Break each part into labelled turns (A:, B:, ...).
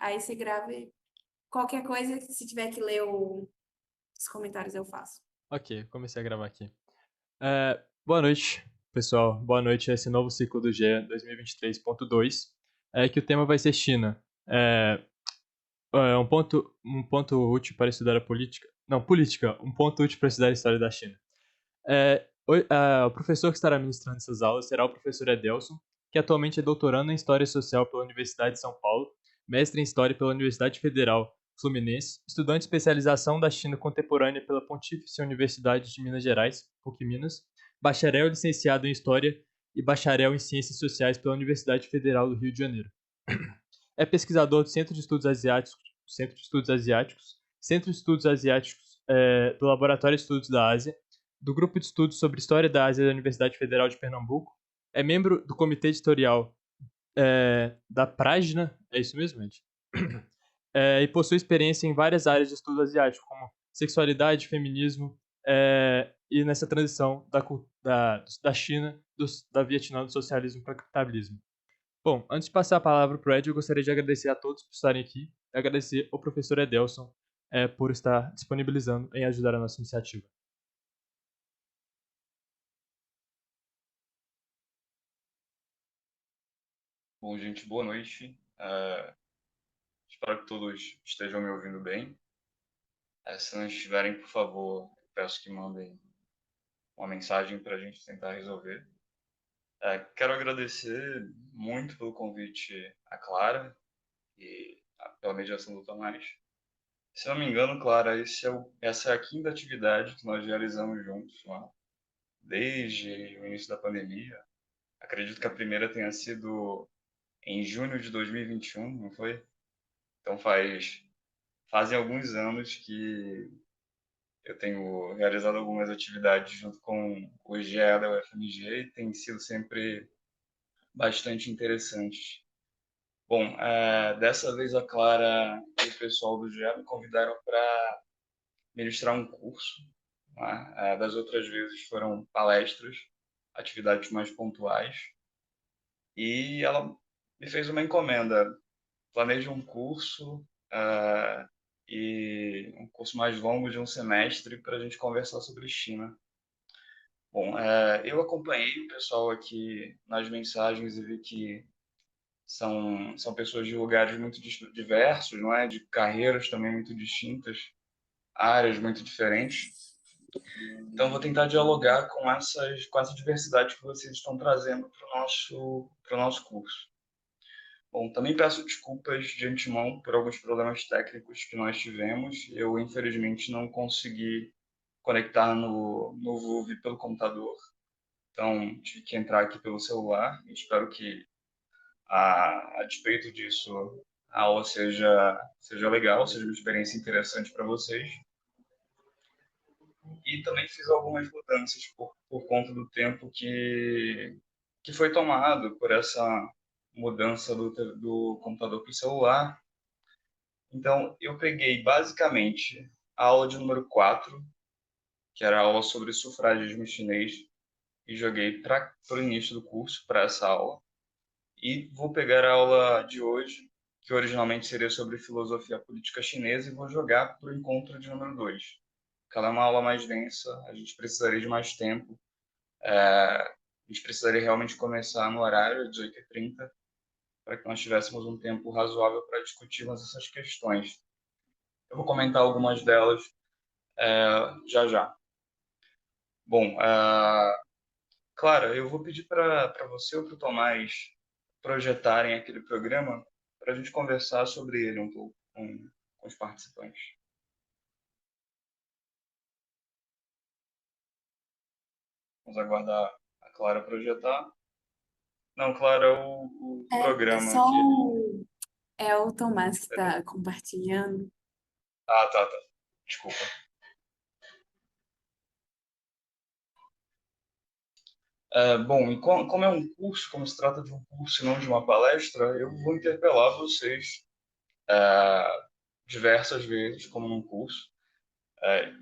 A: Aí você grava e qualquer coisa, se tiver que ler os comentários, eu faço.
B: Ok, comecei a gravar aqui. Boa noite, pessoal. Boa noite a esse novo ciclo do GE 2023.2, que o tema vai ser China. Um ponto útil para estudar a política. Não, política. Um ponto útil para estudar a história da China. O professor que estará ministrando essas aulas será o professor Edelson, que atualmente é doutorando em História Social pela Universidade de São Paulo, mestre em História pela Universidade Federal Fluminense, estudante de especialização da China contemporânea pela Pontifícia Universidade de Minas Gerais, PUC Minas, bacharel e licenciado em História e bacharel em Ciências Sociais pela Universidade Federal do Rio de Janeiro. É pesquisador do Centro de Estudos Asiáticos, Centro de Estudos Asiáticos do Laboratório de Estudos da Ásia, do Grupo de Estudos sobre História da Ásia da Universidade Federal de Pernambuco, é membro do comitê editorial da Prajna, é isso mesmo, gente? E possui experiência em várias áreas de estudo asiático, como sexualidade, feminismo, e nessa transição da China, da Vietnã, do socialismo para o capitalismo. Bom, antes de passar a palavra para o Ed, eu gostaria de agradecer a todos por estarem aqui e agradecer ao professor Edelson por estar disponibilizando em ajudar a nossa iniciativa.
C: Bom, gente, boa noite. Espero que todos estejam me ouvindo bem. Se não estiverem, por favor, peço que mandem uma mensagem para a gente tentar resolver. Quero agradecer muito pelo convite à Clara e pela mediação do Tomás. Se não me engano, Clara, essa é a quinta atividade que nós realizamos juntos, né? Desde o início da pandemia. Acredito que a primeira tenha sido em junho de 2021, não foi? Então fazem alguns anos que eu tenho realizado algumas atividades junto com o GE da UFMG e tem sido sempre bastante interessante. Bom, dessa vez a Clara e o pessoal do GE me convidaram para ministrar um curso, né? Das outras vezes foram palestras, atividades mais pontuais, e ela me fez uma encomenda. Planeje um curso e um curso mais longo de um semestre para a gente conversar sobre China. Bom, eu acompanhei o pessoal aqui nas mensagens e vi que são pessoas de lugares muito diversos, não é? De carreiras também muito distintas, áreas muito diferentes. Então, vou tentar dialogar com essa diversidade que vocês estão trazendo para o nosso curso. Bom, também peço desculpas de antemão por alguns problemas técnicos que nós tivemos. Eu, infelizmente, não consegui conectar no VUV pelo computador. Então, tive que entrar aqui pelo celular. Espero que, a despeito disso, a aula seja legal, seja uma experiência interessante para vocês. E também fiz algumas mudanças por conta do tempo que foi tomado por essa mudança do computador para o celular. Então, eu peguei basicamente a aula de número 4, que era a aula sobre sufragismo chinês, e joguei para o início do curso, para essa aula. E vou pegar a aula de hoje, que originalmente seria sobre filosofia política chinesa, e vou jogar para o encontro de número 2. Porque ela é uma aula mais densa, a gente precisaria de mais tempo. A gente precisaria realmente começar no horário, 18h30, para que nós tivéssemos um tempo razoável para discutirmos essas questões. Eu vou comentar algumas delas já já. Bom, Clara, eu vou pedir para você ou para o Tomás projetarem aquele programa para a gente conversar sobre ele um pouco com os participantes. Vamos aguardar a Clara projetar. Não, Clara, o
A: É
C: programa
A: só
C: que ele.
A: é o Tomás que está compartilhando.
C: Ah, tá, tá. Desculpa. Bom, e como é um curso, como se trata de um curso e não de uma palestra, eu vou interpelar vocês diversas vezes, como num curso.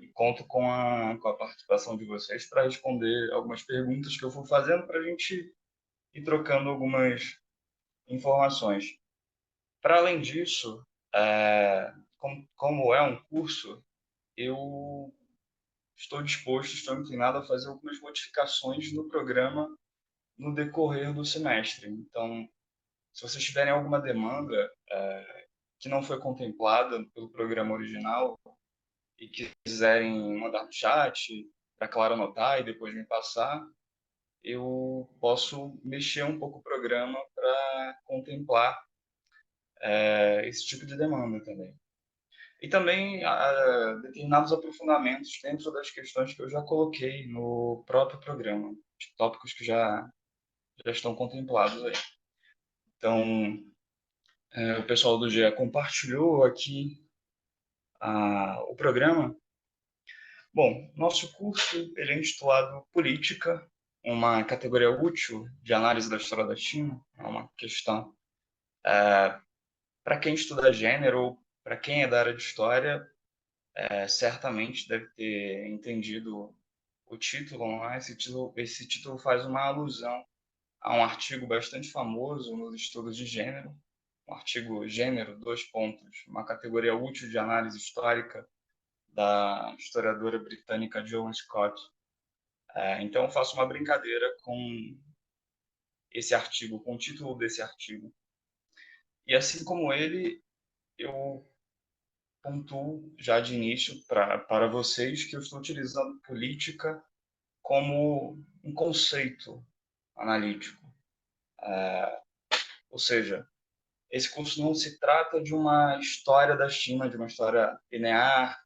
C: E conto com a participação de vocês para responder algumas perguntas que eu for fazendo para a gente ir trocando algumas informações. Para além disso, como é um curso, eu estou disposto, estou inclinado a fazer algumas modificações no programa no decorrer do semestre. Então, se vocês tiverem alguma demanda que não foi contemplada pelo programa original e quiserem mandar no chat para Clara anotar e depois me passar, eu posso mexer um pouco o programa para contemplar esse tipo de demanda também. E também determinados aprofundamentos dentro das questões que eu já coloquei no próprio programa, de tópicos que já estão contemplados aí. Então, o pessoal do GE compartilhou aqui o programa. Bom, nosso curso ele é intitulado Política, uma categoria útil de análise da história da China. É uma questão para quem estuda gênero ou para quem é da área de história, certamente deve ter entendido o título, né? Esse título faz uma alusão a um artigo bastante famoso nos estudos de gênero, um artigo Gênero, dois pontos, uma categoria útil de análise histórica da historiadora britânica Joan Scott. Então, eu faço uma brincadeira com esse artigo, com o título desse artigo. E assim como ele, eu pontuo já de início para vocês que eu estou utilizando política como um conceito analítico. Ou seja, esse curso não se trata de uma história da China, de uma história linear,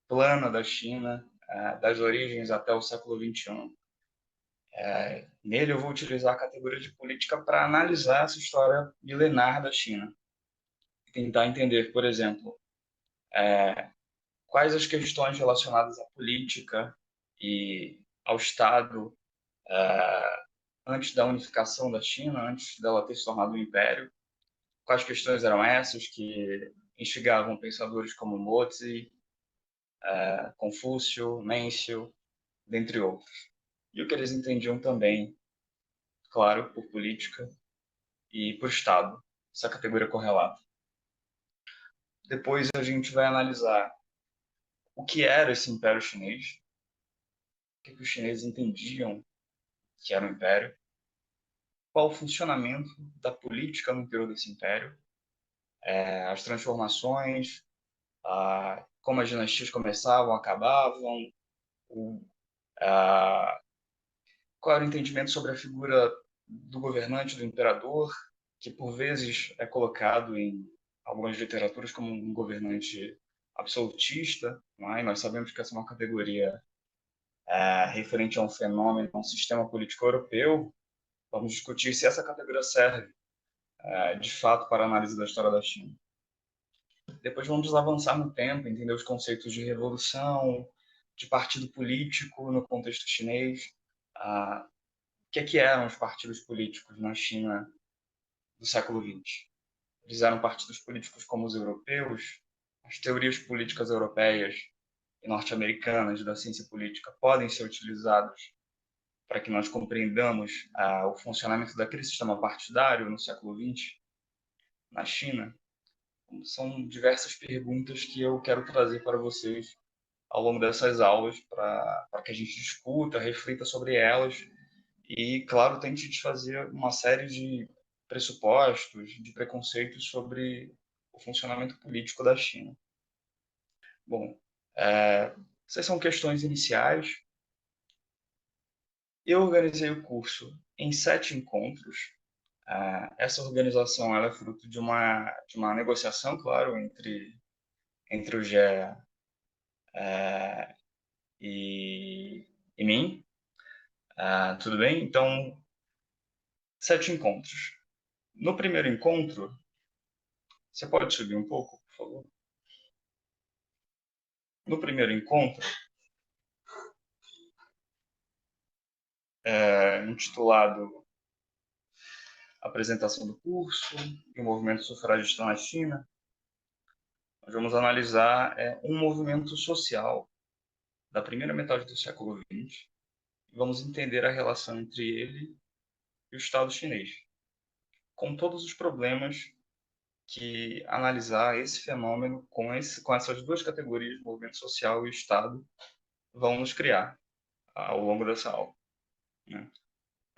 C: plana da China, das origens até o século XXI. Nele eu vou utilizar a categoria de política para analisar essa história milenar da China. Tentar entender, por exemplo, quais as questões relacionadas à política e ao Estado antes da unificação da China, antes dela ter se tornado um império. Quais questões eram essas que instigavam pensadores como Mozi, Confúcio, Mencius, dentre outros. E o que eles entendiam também, claro, por política e por Estado, essa categoria correlata. Depois a gente vai analisar o que era esse Império Chinês, o que os chineses entendiam que era o Império, qual o funcionamento da política no interior desse Império, as transformações, como as dinastias começavam, acabavam, qual era o entendimento sobre a figura do governante, do imperador, que por vezes é colocado em algumas literaturas como um governante absolutista, não é? Nós sabemos que essa é uma categoria referente a um fenômeno, a um sistema político europeu. Vamos discutir se essa categoria serve de fato para a análise da história da China. Depois vamos avançar no tempo, entender os conceitos de revolução, de partido político no contexto chinês, o que eram os partidos políticos na China do século XX. Eles eram partidos políticos como os europeus. As teorias políticas europeias e norte-americanas da ciência política podem ser utilizadas para que nós compreendamos o funcionamento daquele sistema partidário no século XX na China. São diversas perguntas que eu quero trazer para vocês ao longo dessas aulas para que a gente discuta, reflita sobre elas e, claro, tente desfazer uma série de pressupostos, de preconceitos sobre o funcionamento político da China. Bom, essas são questões iniciais. Eu organizei o curso em 7 encontros. Essa organização ela é fruto de uma negociação, claro, entre o GE e mim. Tudo bem? Então, 7 encontros. No primeiro encontro, você pode subir um pouco, por favor? No primeiro encontro, intitulado Apresentação do Curso e o Movimento Sufragista na China, nós vamos analisar um movimento social da primeira metade do século XX e vamos entender a relação entre ele e o Estado chinês, com todos os problemas que analisar esse fenômeno com essas duas categorias, movimento social e Estado, vão nos criar ao longo dessa aula, né?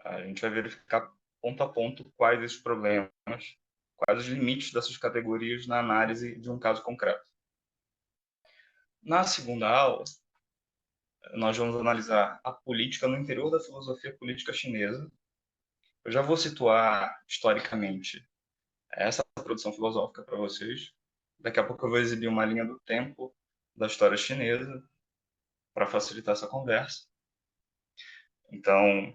C: A gente vai verificar ponto a ponto quais esses problemas, quais os limites dessas categorias na análise de um caso concreto. Na segunda aula, nós vamos analisar a política no interior da filosofia política chinesa. Eu já vou situar historicamente essa produção filosófica para vocês. Daqui a pouco eu vou exibir uma linha do tempo da história chinesa para facilitar essa conversa. Então,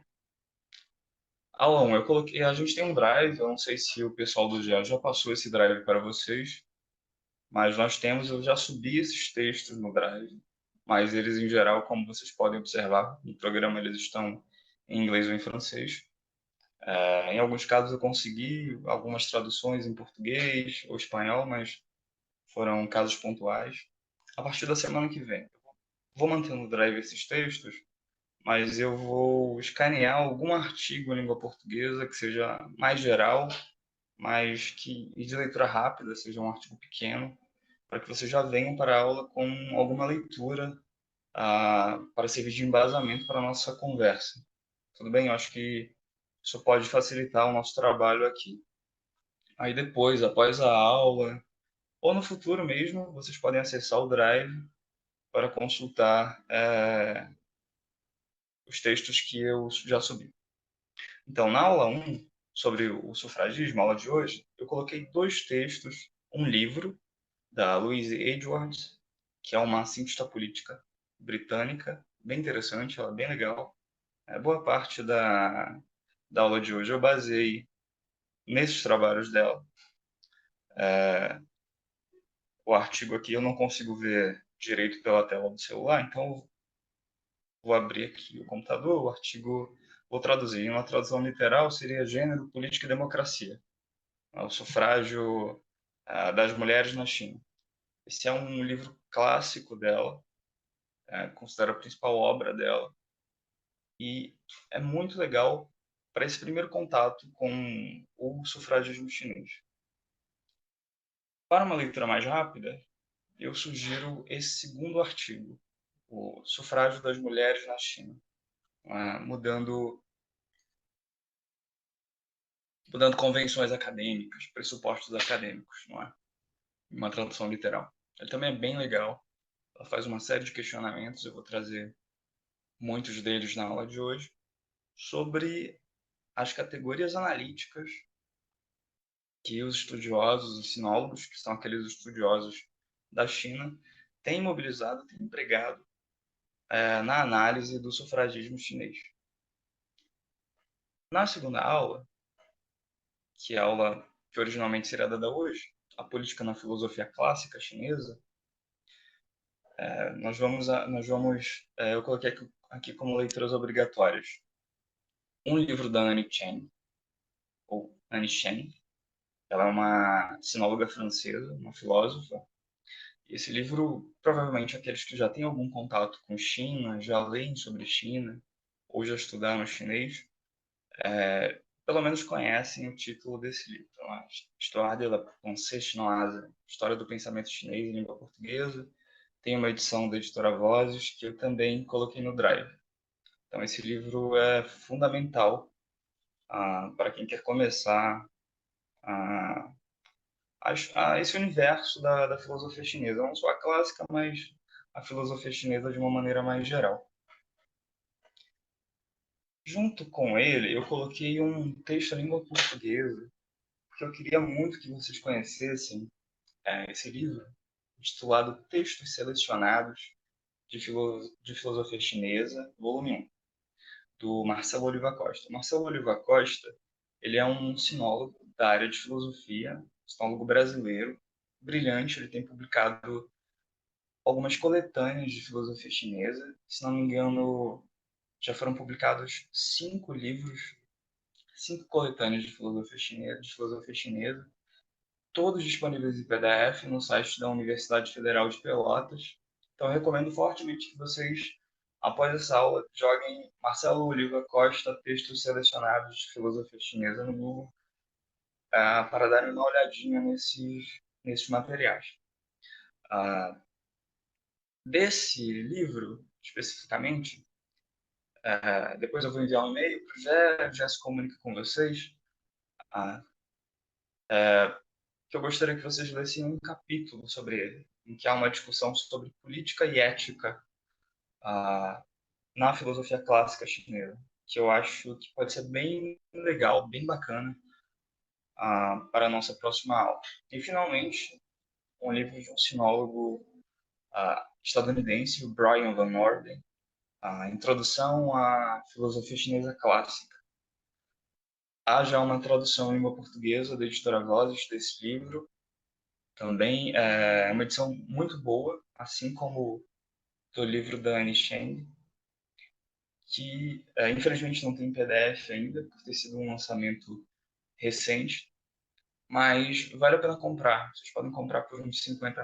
C: aula 1, a gente tem um drive, eu não sei se o pessoal do GEL já passou esse drive para vocês, mas eu já subi esses textos no drive, mas eles em geral, como vocês podem observar, no programa eles estão em inglês ou em francês. Em alguns casos eu consegui algumas traduções em português ou espanhol, mas foram casos pontuais. A partir da semana que vem, vou manter no drive esses textos, mas eu vou escanear algum artigo em língua portuguesa que seja mais geral, e de leitura rápida, seja um artigo pequeno, para que vocês já venham para a aula com alguma leitura para servir de embasamento para a nossa conversa. Tudo bem? Eu acho que isso pode facilitar o nosso trabalho aqui. Aí depois, após a aula, ou no futuro mesmo, vocês podem acessar o Drive para consultar os textos que eu já subi. Então, na aula 1, sobre o sufragismo, a aula de hoje, eu coloquei 2 textos, um livro da Louise Edwards, que é uma cientista política britânica, bem interessante, ela é bem legal. Boa parte da aula de hoje eu baseei nesses trabalhos dela. O artigo aqui eu não consigo ver direito pela tela do celular, então vou abrir aqui o computador, o artigo, vou traduzir. Uma tradução literal seria Gênero, Política e Democracia, o sufrágio das mulheres na China. Esse é um livro clássico dela, considero a principal obra dela, e é muito legal para esse primeiro contato com o sufragismo chinês. Para uma leitura mais rápida, eu sugiro esse segundo artigo, o Sufrágio das Mulheres na China, mudando convenções acadêmicas, pressupostos acadêmicos, não é? Uma tradução literal. Ele também é bem legal, ela faz uma série de questionamentos, eu vou trazer muitos deles na aula de hoje, sobre as categorias analíticas que os estudiosos, os sinólogos, que são aqueles estudiosos da China, têm mobilizado, têm empregado na análise do sufragismo chinês. Na segunda aula, que é a aula que originalmente seria dada hoje, a política na filosofia clássica chinesa, eu coloquei aqui como leituras obrigatórias um livro da Annie Chen, ou Annie Chen. Ela é uma sinóloga francesa, uma filósofa. E esse livro, provavelmente aqueles que já têm algum contato com China, já leem sobre China, ou já estudaram chinês, pelo menos conhecem o título desse livro. Então, Histoire de la pensée chinoise, História do Pensamento Chinês em Língua Portuguesa. Tem uma edição da editora Vozes, que eu também coloquei no Drive. Então, esse livro é fundamental para quem quer começar a esse universo da filosofia chinesa. Não só a clássica, mas a filosofia chinesa de uma maneira mais geral. Junto com ele, eu coloquei um texto em língua portuguesa, porque eu queria muito que vocês conhecessem esse livro, intitulado Textos Selecionados de Filosofia Chinesa, volume 1, do Marcelo Oliva Costa. Marcelo Oliva Costa, ele é um sinólogo da área de filosofia, sinólogo brasileiro, brilhante. Ele tem publicado algumas coletâneas de filosofia chinesa. Se não me engano, já foram publicados 5 livros, 5 coletâneas de filosofia chinesa, todos disponíveis em PDF no site da Universidade Federal de Pelotas. Então, eu recomendo fortemente que vocês, após essa aula, joguem Marcelo Oliva Costa, textos selecionados de filosofia chinesa no Google. para darem uma olhadinha nesses materiais. Desse livro, especificamente, depois eu vou enviar um e-mail para o Jé se comunica com vocês, que eu gostaria que vocês lessem um capítulo sobre ele, em que há uma discussão sobre política e ética na filosofia clássica chinesa, que eu acho que pode ser bem legal, bem bacana para a nossa próxima aula. E, finalmente, um livro de um sinólogo estadunidense, o Brian Van Orden, a Introdução à Filosofia Chinesa Clássica. Há já uma tradução em língua portuguesa da editora Vozes desse livro. Também é uma edição muito boa, assim como do livro da Annie Cheng, que infelizmente não tem PDF ainda, por ter sido um lançamento recente, mas vale a pena comprar. Vocês podem comprar por uns R$ 50,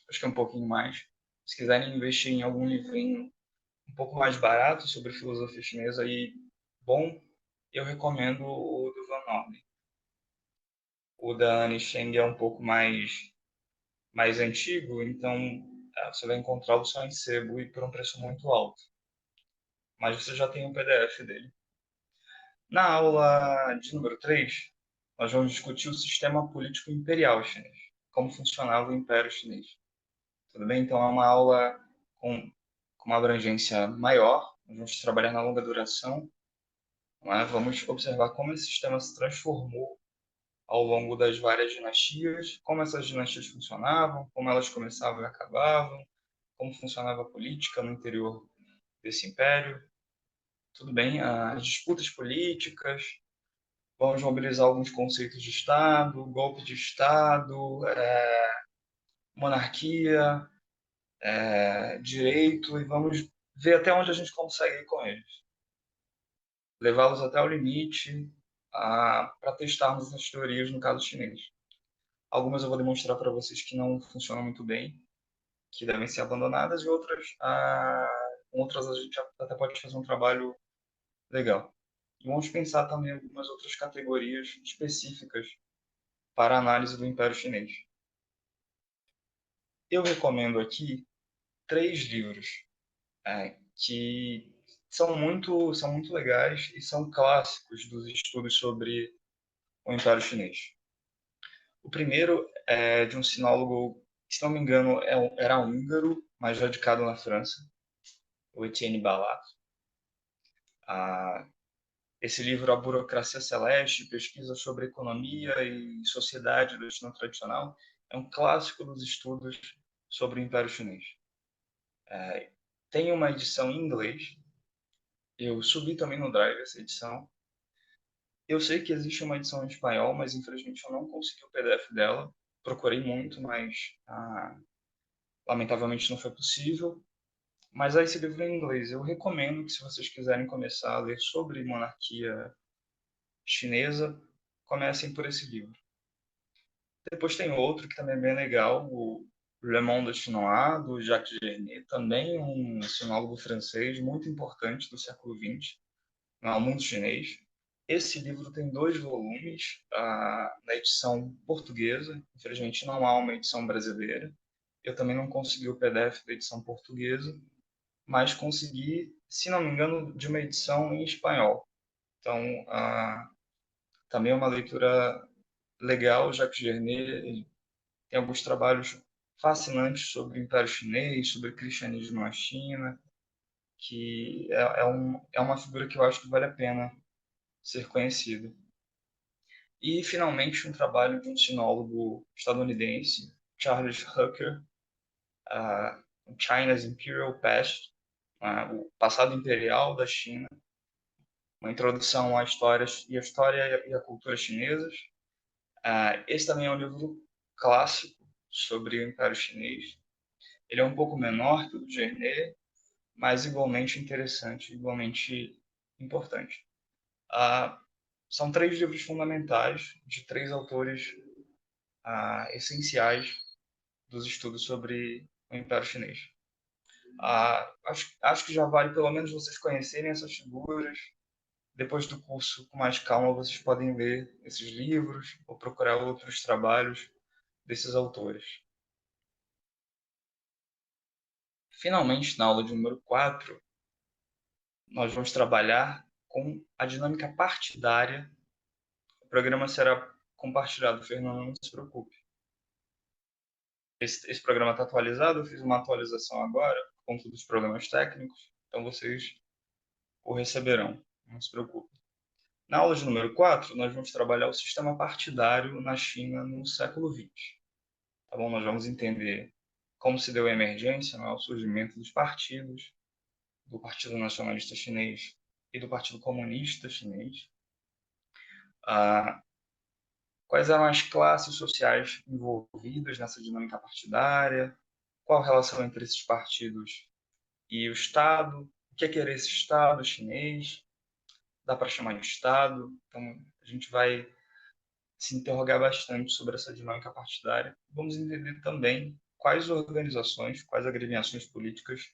C: acho que é um pouquinho mais. Se quiserem investir em algum livrinho um pouco mais barato sobre filosofia chinesa e bom, eu recomendo o do Van Orden. O da Annie Cheng é um pouco mais antigo, então você vai encontrá-lo só em sebo e por um preço muito alto. Mas você já tem um PDF dele. Na aula de número 3, nós vamos discutir o sistema político imperial chinês, como funcionava o Império Chinês. Tudo bem? Então é uma aula com uma abrangência maior, nós vamos trabalhar na longa duração, vamos observar como esse sistema se transformou ao longo das várias dinastias, como essas dinastias funcionavam, como elas começavam e acabavam, como funcionava a política no interior desse império. Tudo bem, as disputas políticas, vamos mobilizar alguns conceitos de Estado, golpe de Estado, monarquia, direito, e vamos ver até onde a gente consegue ir com eles. Levá-los até o limite para testarmos essas teorias no caso chinês. Algumas eu vou demonstrar para vocês que não funcionam muito bem, que devem ser abandonadas, e outras a gente até pode fazer um trabalho legal. E vamos pensar também em algumas outras categorias específicas para a análise do Império Chinês. Eu recomendo aqui 3 livros que são muito legais e são clássicos dos estudos sobre o Império Chinês. O primeiro é de um sinólogo, se não me engano, era húngaro, mas radicado na França, o Etienne Ballard. Esse livro, A Burocracia Celeste, pesquisa sobre economia e sociedade do China tradicional, é um clássico dos estudos sobre o Império Chinês. Tem uma edição em inglês, eu subi também no Drive essa edição. Eu sei que existe uma edição em espanhol, mas infelizmente eu não consegui o PDF dela. Procurei muito, mas lamentavelmente não foi possível. Mas há esse livro em inglês. Eu recomendo que, se vocês quiserem começar a ler sobre monarquia chinesa, comecem por esse livro. Depois tem outro que também é bem legal, o Le Monde Chinois, do Jacques Gernet, também um sinólogo francês muito importante do século XX, no mundo chinês. Esse livro tem 2 volumes, na edição portuguesa. Infelizmente não há uma edição brasileira. Eu também não consegui o PDF da edição portuguesa, mas consegui, se não me engano, de uma edição em espanhol. Então, também é uma leitura legal. Jacques Gernet tem alguns trabalhos fascinantes sobre o Império Chinês, sobre o cristianismo na China, que é uma figura que eu acho que vale a pena ser conhecida. E, finalmente, um trabalho de um sinólogo estadunidense, Charles Hooker, China's Imperial Past, o passado imperial da China, uma introdução à história e à cultura chinesas. Esse também é um livro clássico sobre o Império Chinês. Ele é um pouco menor que o do Gernet, mas igualmente interessante, igualmente importante. São 3 livros fundamentais de 3 autores essenciais dos estudos sobre o Império Chinês. Acho que já vale pelo menos vocês conhecerem essas figuras, Depois do curso, com mais calma, vocês podem ler esses livros ou procurar outros trabalhos desses autores. Finalmente, na aula de número 4, nós vamos trabalhar com a dinâmica partidária. O programa será compartilhado, Fernando, não se preocupe. Esse programa está atualizado, eu fiz uma atualização agora, por conta dos problemas técnicos, então vocês o receberão, não se preocupe. Na aula de número 4, nós vamos trabalhar o sistema partidário na China no século XX. Tá bom? Nós vamos entender como se deu a emergência, né, o surgimento dos partidos, do Partido Nacionalista Chinês e do Partido Comunista Chinês. Quais eram as classes sociais envolvidas nessa dinâmica partidária, qual a relação entre esses partidos e o Estado, o que é esse Estado chinês, dá para chamar de Estado. Então, a gente vai se interrogar bastante sobre essa dinâmica partidária. Vamos entender também quais organizações, quais agremiações políticas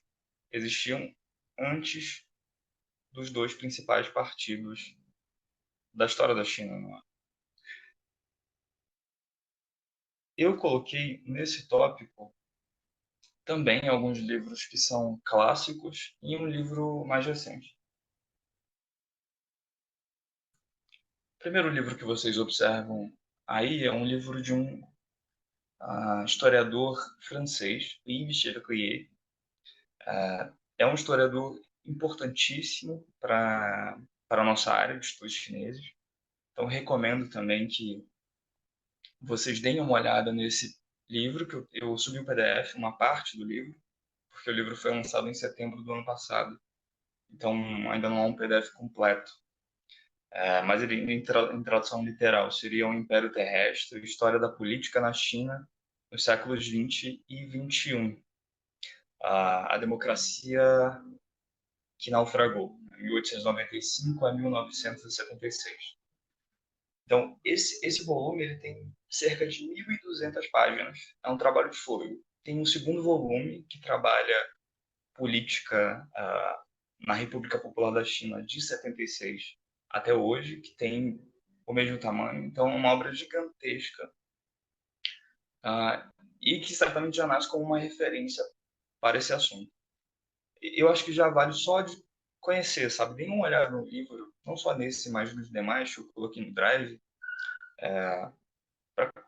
C: existiam antes dos dois principais partidos da história da China. Não é? Eu coloquei nesse tópico também alguns livros que são clássicos e um livro mais recente. O primeiro livro que vocês observam aí é um livro de um historiador francês, Yves Cherquier. É um historiador importantíssimo para a nossa área de estudos chineses. Então, recomendo também que vocês deem uma olhada nesse livro, que eu subi o PDF, uma parte do livro, porque o livro foi lançado em setembro do ano passado. Então, ainda não há um PDF completo. Mas ele, em tradução literal, seria o Império Terrestre, História da Política na China nos séculos 20 e 21. A democracia que naufragou, 1895 a 1976. Então, esse volume ele tem cerca de 1.200 páginas. É um trabalho de fôlego. Tem um segundo volume que trabalha política na República Popular da China de 76 até hoje, que tem o mesmo tamanho. Então, é uma obra gigantesca e que certamente já nasce como uma referência para esse assunto. Eu acho que já vale só de conhecer, sabe? Dê uma olhada no livro, não só nesse, mas nos demais que eu coloquei no Drive,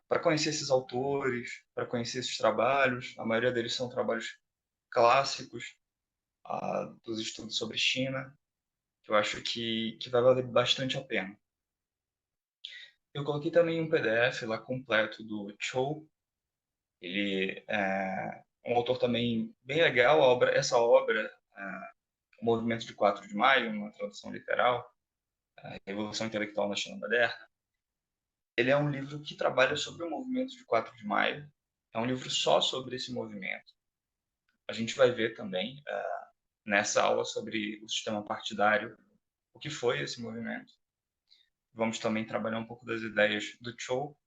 C: para conhecer esses autores, para conhecer esses trabalhos. A maioria deles são trabalhos clássicos dos estudos sobre China, que eu acho que vai valer bastante a pena. Eu coloquei também um PDF lá completo do Chou. Ele é um autor também bem legal. Essa obra, O Movimento de 4 de Maio, uma tradução literal, a Revolução Intelectual na China Moderna, ele é um livro que trabalha sobre o movimento de 4 de maio. É um livro só sobre esse movimento. A gente vai ver também, nessa aula sobre o sistema partidário, o que foi esse movimento. Vamos também trabalhar um pouco das ideias do Chou.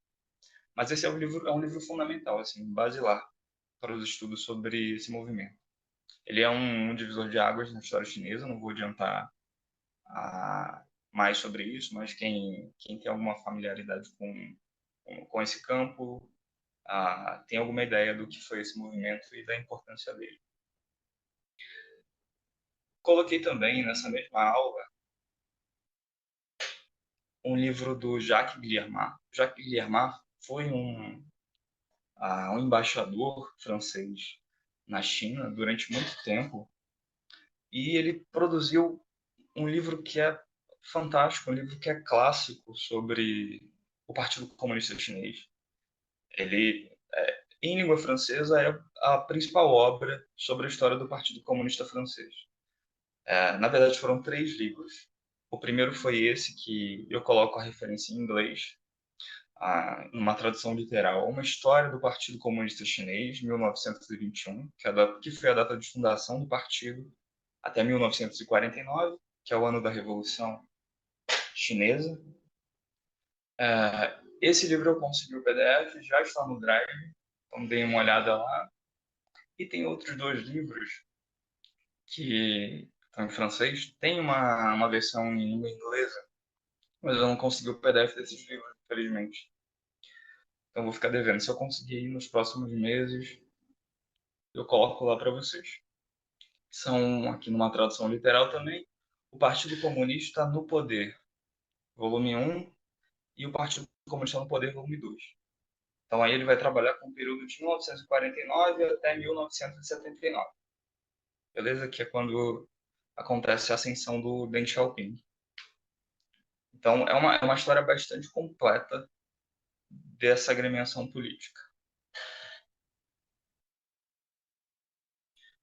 C: Mas esse é um livro fundamental, assim, basilar para os estudos sobre esse movimento. Ele é um divisor de águas na história chinesa, não vou adiantar mais sobre isso, mas quem tem alguma familiaridade com esse campo tem alguma ideia do que foi esse movimento e da importância dele. Coloquei também nessa mesma aula um livro do Jacques Guillermat. Jacques Guillermat foi um embaixador francês na China durante muito tempo e ele produziu um livro que é fantástico, um livro que é clássico sobre o Partido Comunista Chinês. Ele, em língua francesa, é a principal obra sobre a história do Partido Comunista Francês. Na verdade, foram 3 livros. O primeiro foi esse, que eu coloco a referência em inglês, numa tradução literal, Uma História do Partido Comunista Chinês, 1921, que foi a data de fundação do partido, até 1949, que é o ano da Revolução Chinesa. Esse livro eu consegui o PDF, já está no Drive, então deem uma olhada lá. E tem outros 2 livros que estão em francês. Tem uma versão em língua inglesa, mas eu não consegui o PDF desses livros, infelizmente. Então vou ficar devendo. Se eu conseguir ir nos próximos meses, eu coloco lá para vocês. São, aqui numa tradução literal também, O Partido Comunista no Poder, volume 1, e O Partido Comunista no Poder, volume 2. Então aí ele vai trabalhar com o período de 1949 até 1979. Beleza? Que é quando acontece a ascensão do Deng Xiaoping. Então é uma história bastante completa dessa agremiação política.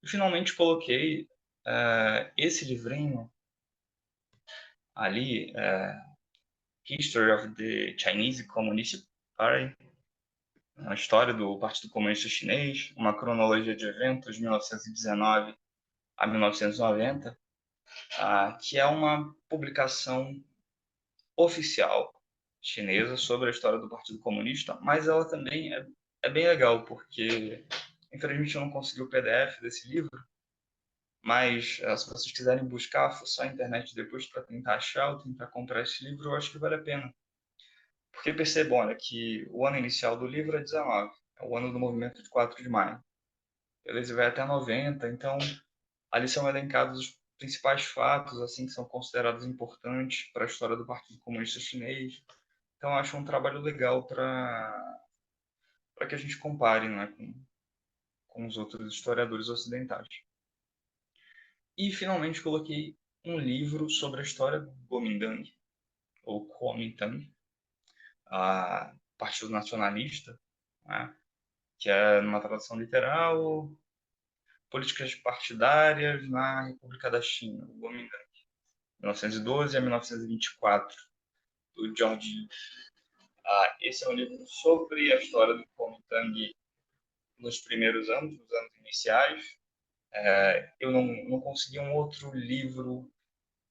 C: E finalmente coloquei esse livrinho ali, History of the Chinese Communist Party, a história do Partido Comunista Chinês, uma cronologia de eventos de 1919 a 1990, que é uma publicação oficial chinesa sobre a história do Partido Comunista, mas ela também é bem legal, porque infelizmente eu não consegui o PDF desse livro, mas se vocês quiserem buscar, fuçar a internet depois para tentar achar ou tentar comprar esse livro, eu acho que vale a pena. Porque percebam, olha, que o ano inicial do livro é 19, é o ano do movimento de 4 de maio. Beleza? Vai até 90, então ali são elencados os principais fatos assim que são considerados importantes para a história do Partido Comunista Chinês. Então acho um trabalho legal para que a gente compare, né, com os outros historiadores ocidentais. E finalmente coloquei um livro sobre a história do Kuomintang, ou Kuomintang, a Partido Nacionalista, né, que é numa tradução literal, políticas partidárias na República da China, o Kuomintang, 1912 a 1924, do George Yu. Esse é um livro sobre a história do Kuomintang nos primeiros anos, nos anos iniciais. Eu não consegui um outro livro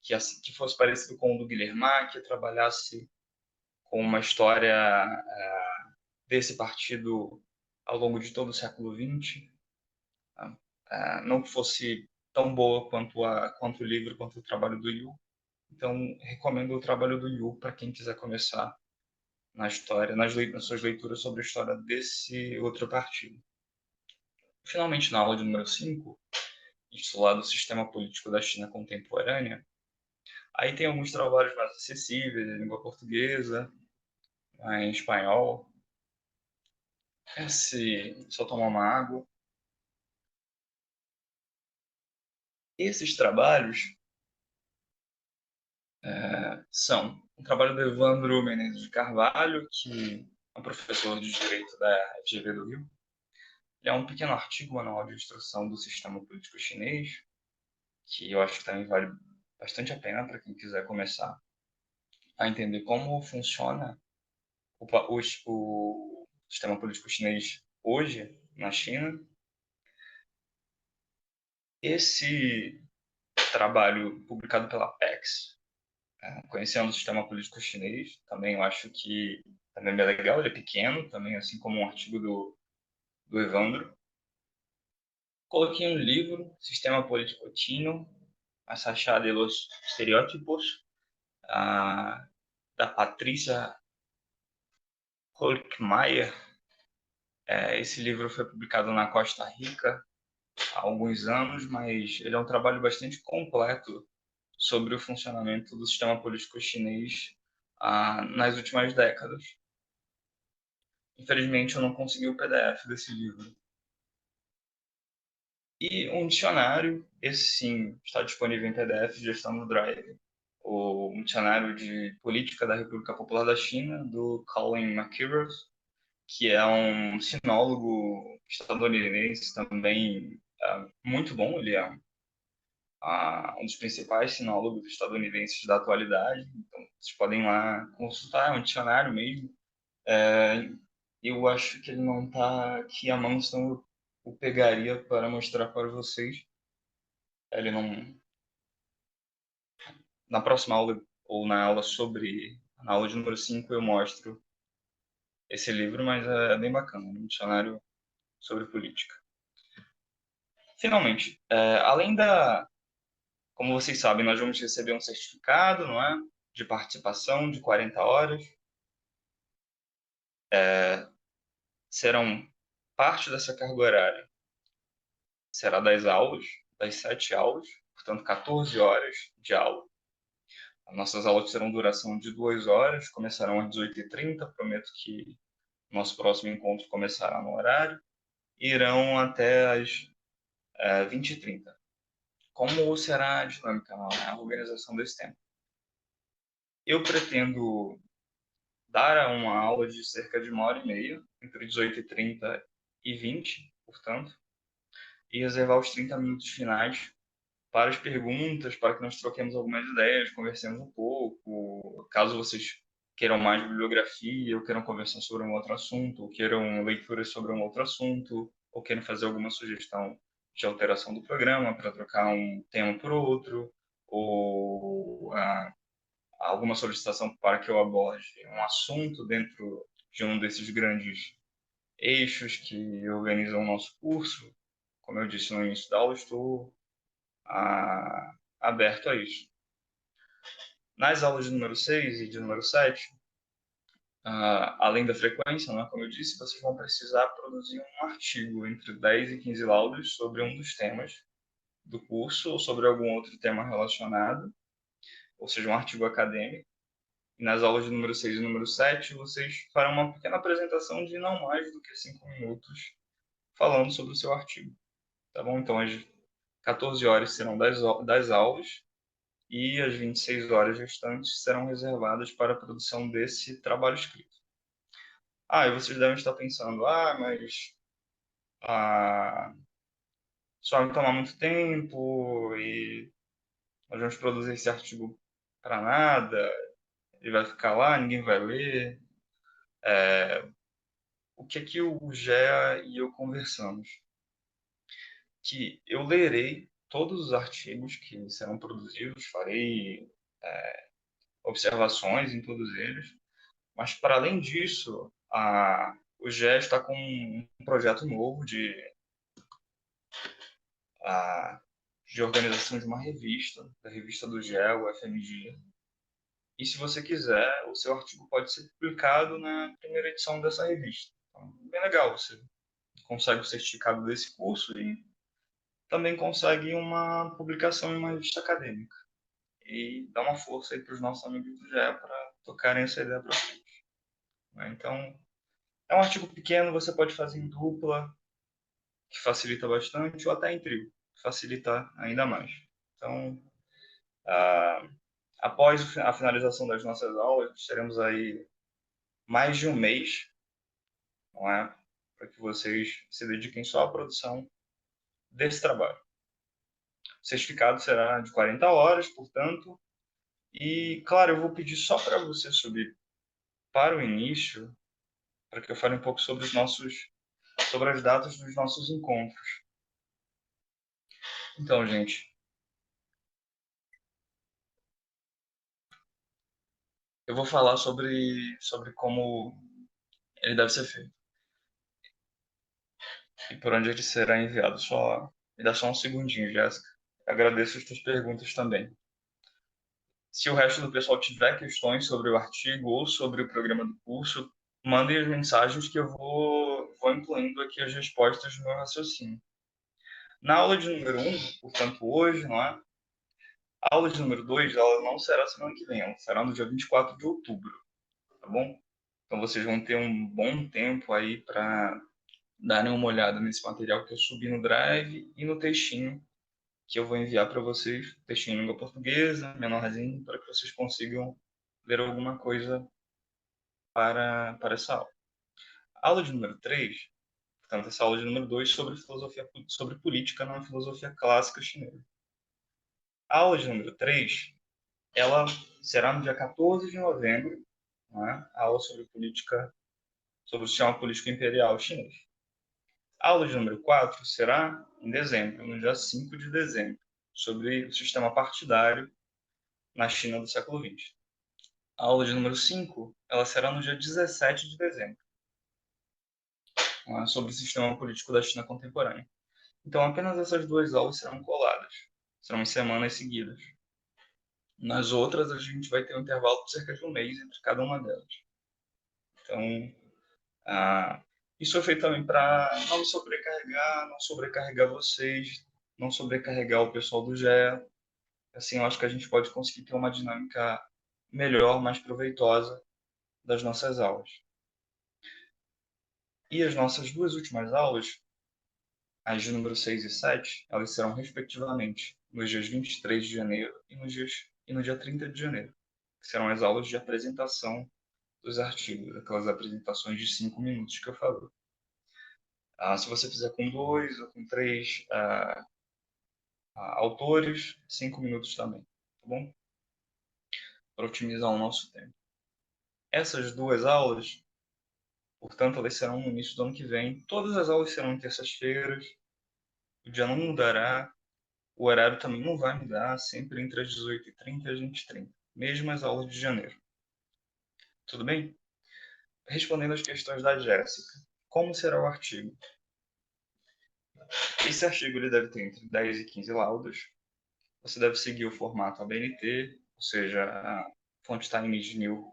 C: que fosse parecido com o do Guilherme, que trabalhasse com uma história desse partido ao longo de todo o século XX. Não fosse tão boa quanto o livro, quanto o trabalho do Yu. Então, recomendo o trabalho do Yu para quem quiser começar na história, nas suas leituras sobre a história desse outro partido. Finalmente, na aula de número 5, intitulado Sistema Político da China Contemporânea, aí tem alguns trabalhos mais acessíveis, em língua portuguesa, em espanhol. Só tomar uma água. Esses trabalhos são um trabalho do Evandro Menezes de Carvalho, que é um professor de Direito da FGV do Rio. Ele é um pequeno artigo manual de instrução do sistema político chinês, que eu acho que também vale bastante a pena para quem quiser começar a entender como funciona o sistema político chinês hoje na China. Esse trabalho publicado pela PEX, Conhecendo o Sistema Político Chinês, também eu acho que também é legal, ele é pequeno, também assim como um artigo do Evandro. Coloquei um livro, Sistema Político Chino, A Sachá de los Estereótipos, da Patrícia Holkmeier. Esse livro foi publicado na Costa Rica há alguns anos, mas ele é um trabalho bastante completo sobre o funcionamento do sistema político chinês nas últimas décadas. Infelizmente, eu não consegui o PDF desse livro. E um dicionário, esse sim, está disponível em PDF, já está no Drive. Um dicionário de política da República Popular da China, do Colin McIvers, que é um sinólogo estadunidense também muito bom. Ele é um dos principais sinólogos estadunidenses da atualidade. Então, vocês podem ir lá consultar, é um dicionário mesmo. Eu acho que ele não está aqui à mão, então eu o pegaria para mostrar para vocês. Ele não... Na próxima aula, ou na aula de número 5, eu mostro esse livro, mas é bem bacana, um dicionário sobre política. Finalmente, além da Como vocês sabem, nós vamos receber um certificado, não é? De participação de 40 horas. Serão parte dessa carga horária. Será das aulas, das 7 aulas, portanto 14 horas de aula. As nossas aulas terão duração de 2 horas, começarão às 18h30, prometo que nosso próximo encontro começará no horário, e irão até às 20h30. Como será a dinâmica, a organização desse tempo? Eu pretendo dar uma aula de cerca de 1h30, entre 18h30 e 20, portanto, e reservar os 30 minutos finais para as perguntas, para que nós troquemos algumas ideias, conversemos um pouco. Caso vocês queiram mais bibliografia, ou queiram conversar sobre um outro assunto, ou queiram leituras sobre um outro assunto, ou queiram fazer alguma sugestão de alteração do programa para trocar um tema por outro, ou alguma solicitação para que eu aborde um assunto dentro de um desses grandes eixos que organizam o nosso curso. Como eu disse no início da aula, estou aberto a isso. Nas aulas de número 6 e de número 7, além da frequência, né, como eu disse, vocês vão precisar produzir um artigo entre 10 e 15 laudos sobre um dos temas do curso ou sobre algum outro tema relacionado, ou seja, um artigo acadêmico. E nas aulas de número 6 e número 7, vocês farão uma pequena apresentação de não mais do que 5 minutos falando sobre o seu artigo. Tá bom? Então, às 14 horas serão das aulas e as 26 horas restantes serão reservadas para a produção desse trabalho escrito. E vocês devem estar pensando, mas isso vai tomar muito tempo e nós vamos produzir esse artigo para nada, ele vai ficar lá, ninguém vai ler. O que o Gea e eu conversamos? Que eu lerei todos os artigos que serão produzidos, farei observações em todos eles, mas para além disso, o GE está com um projeto novo de organização de uma revista, da revista do GE, o FMG. E se você quiser, o seu artigo pode ser publicado na primeira edição dessa revista. Então, bem legal, você consegue o certificado desse curso e também consegue uma publicação em uma revista acadêmica. E dá uma força aí para os nossos amigos do GE para tocarem essa ideia para frente. Então, é um artigo pequeno, você pode fazer em dupla, que facilita bastante, ou até em trio, que facilita ainda mais. Então, após a finalização das nossas aulas, teremos aí mais de um mês, não é? Para que vocês se dediquem só à produção desse trabalho. O certificado será de 40 horas, portanto, e, claro, eu vou pedir só para você subir para o início, para que eu fale um pouco sobre sobre as datas dos nossos encontros. Então, gente, eu vou falar sobre como ele deve ser feito e por onde ele será enviado. Me dá só um segundinho, Jéssica. Agradeço as tuas perguntas também. Se o resto do pessoal tiver questões sobre o artigo ou sobre o programa do curso, mandem as mensagens que eu vou incluindo aqui as respostas do meu raciocínio. Na aula de número 1, portanto hoje, não é? A aula de número 2, ela não será semana que vem, ela será no dia 24 de outubro, tá bom? Então vocês vão ter um bom tempo aí para darem uma olhada nesse material que eu subi no Drive e no textinho que eu vou enviar para vocês, textinho em língua portuguesa, menorzinho, para que vocês consigam ler alguma coisa para essa aula. A aula de número 3, portanto, essa aula de número 2 sobre política na filosofia clássica chinesa. A aula de número 3, ela será no dia 14 de novembro, não é? A aula sobre política, sobre o sistema político imperial chinês. A aula de número 4 será em dezembro, no dia 5 de dezembro, sobre o sistema partidário na China do século XX. A aula de número 5, ela será no dia 17 de dezembro, sobre o sistema político da China contemporânea. Então, apenas essas duas aulas serão coladas. serão em semanas seguidas. Nas outras, a gente vai ter um intervalo de cerca de um mês entre cada uma delas. Então, isso é feito também para não sobrecarregar, não sobrecarregar vocês, não sobrecarregar o pessoal do GE. Assim, eu acho que a gente pode conseguir ter uma dinâmica melhor, mais proveitosa das nossas aulas. E as nossas duas últimas aulas, as de número 6 e 7, elas serão respectivamente nos dias 23 de janeiro e no dia 30 de janeiro, que serão as aulas de apresentação dos artigos, aquelas apresentações de 5 minutos que eu falei. Se você fizer com 2 ou com 3 autores, 5 minutos também, tá bom? Para otimizar o nosso tempo. Essas duas aulas, portanto, elas serão no início do ano que vem. Todas as aulas serão em terças-feiras. O dia não mudará. O horário também não vai mudar, sempre entre as 18h30 e as 20h30. Mesmo as aulas de janeiro. Tudo bem? Respondendo às questões da Jéssica. Como será o artigo? Esse artigo ele deve ter entre 10 e 15 laudas. Você deve seguir o formato ABNT, ou seja, a font Times New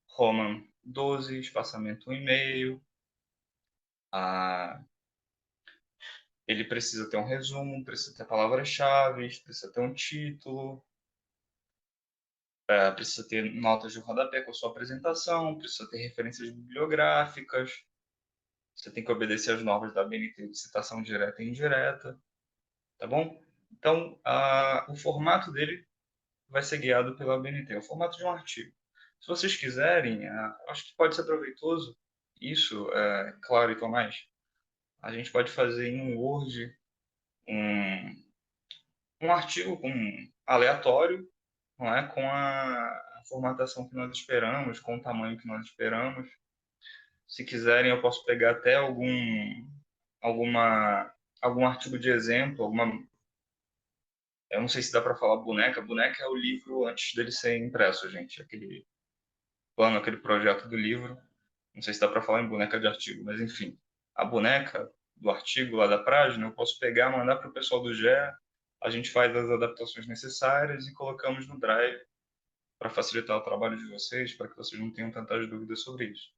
C: Roman 12, espaçamento 1,5. Ele precisa ter um resumo, precisa ter palavras-chave, precisa ter um título, precisa ter notas de rodapé com a sua apresentação, precisa ter referências bibliográficas, você tem que obedecer às normas da ABNT de citação direta e indireta, tá bom? Então, o formato dele vai ser guiado pela ABNT, o formato de um artigo. Se vocês quiserem, acho que pode ser proveitoso isso, Claro e Tomás, a gente pode fazer em um Word um artigo aleatório, não é? Com a formatação que nós esperamos, com o tamanho que nós esperamos. Se quiserem, eu posso pegar até algum artigo de exemplo, eu não sei se dá para falar boneca. Boneca é o livro antes dele ser impresso, gente. Aquele plano, aquele projeto do livro. Não sei se dá para falar em boneca de artigo, mas enfim. A boneca do artigo lá da página, eu posso pegar, mandar para o pessoal do GE, a gente faz as adaptações necessárias e colocamos no Drive para facilitar o trabalho de vocês, para que vocês não tenham tantas dúvidas sobre isso.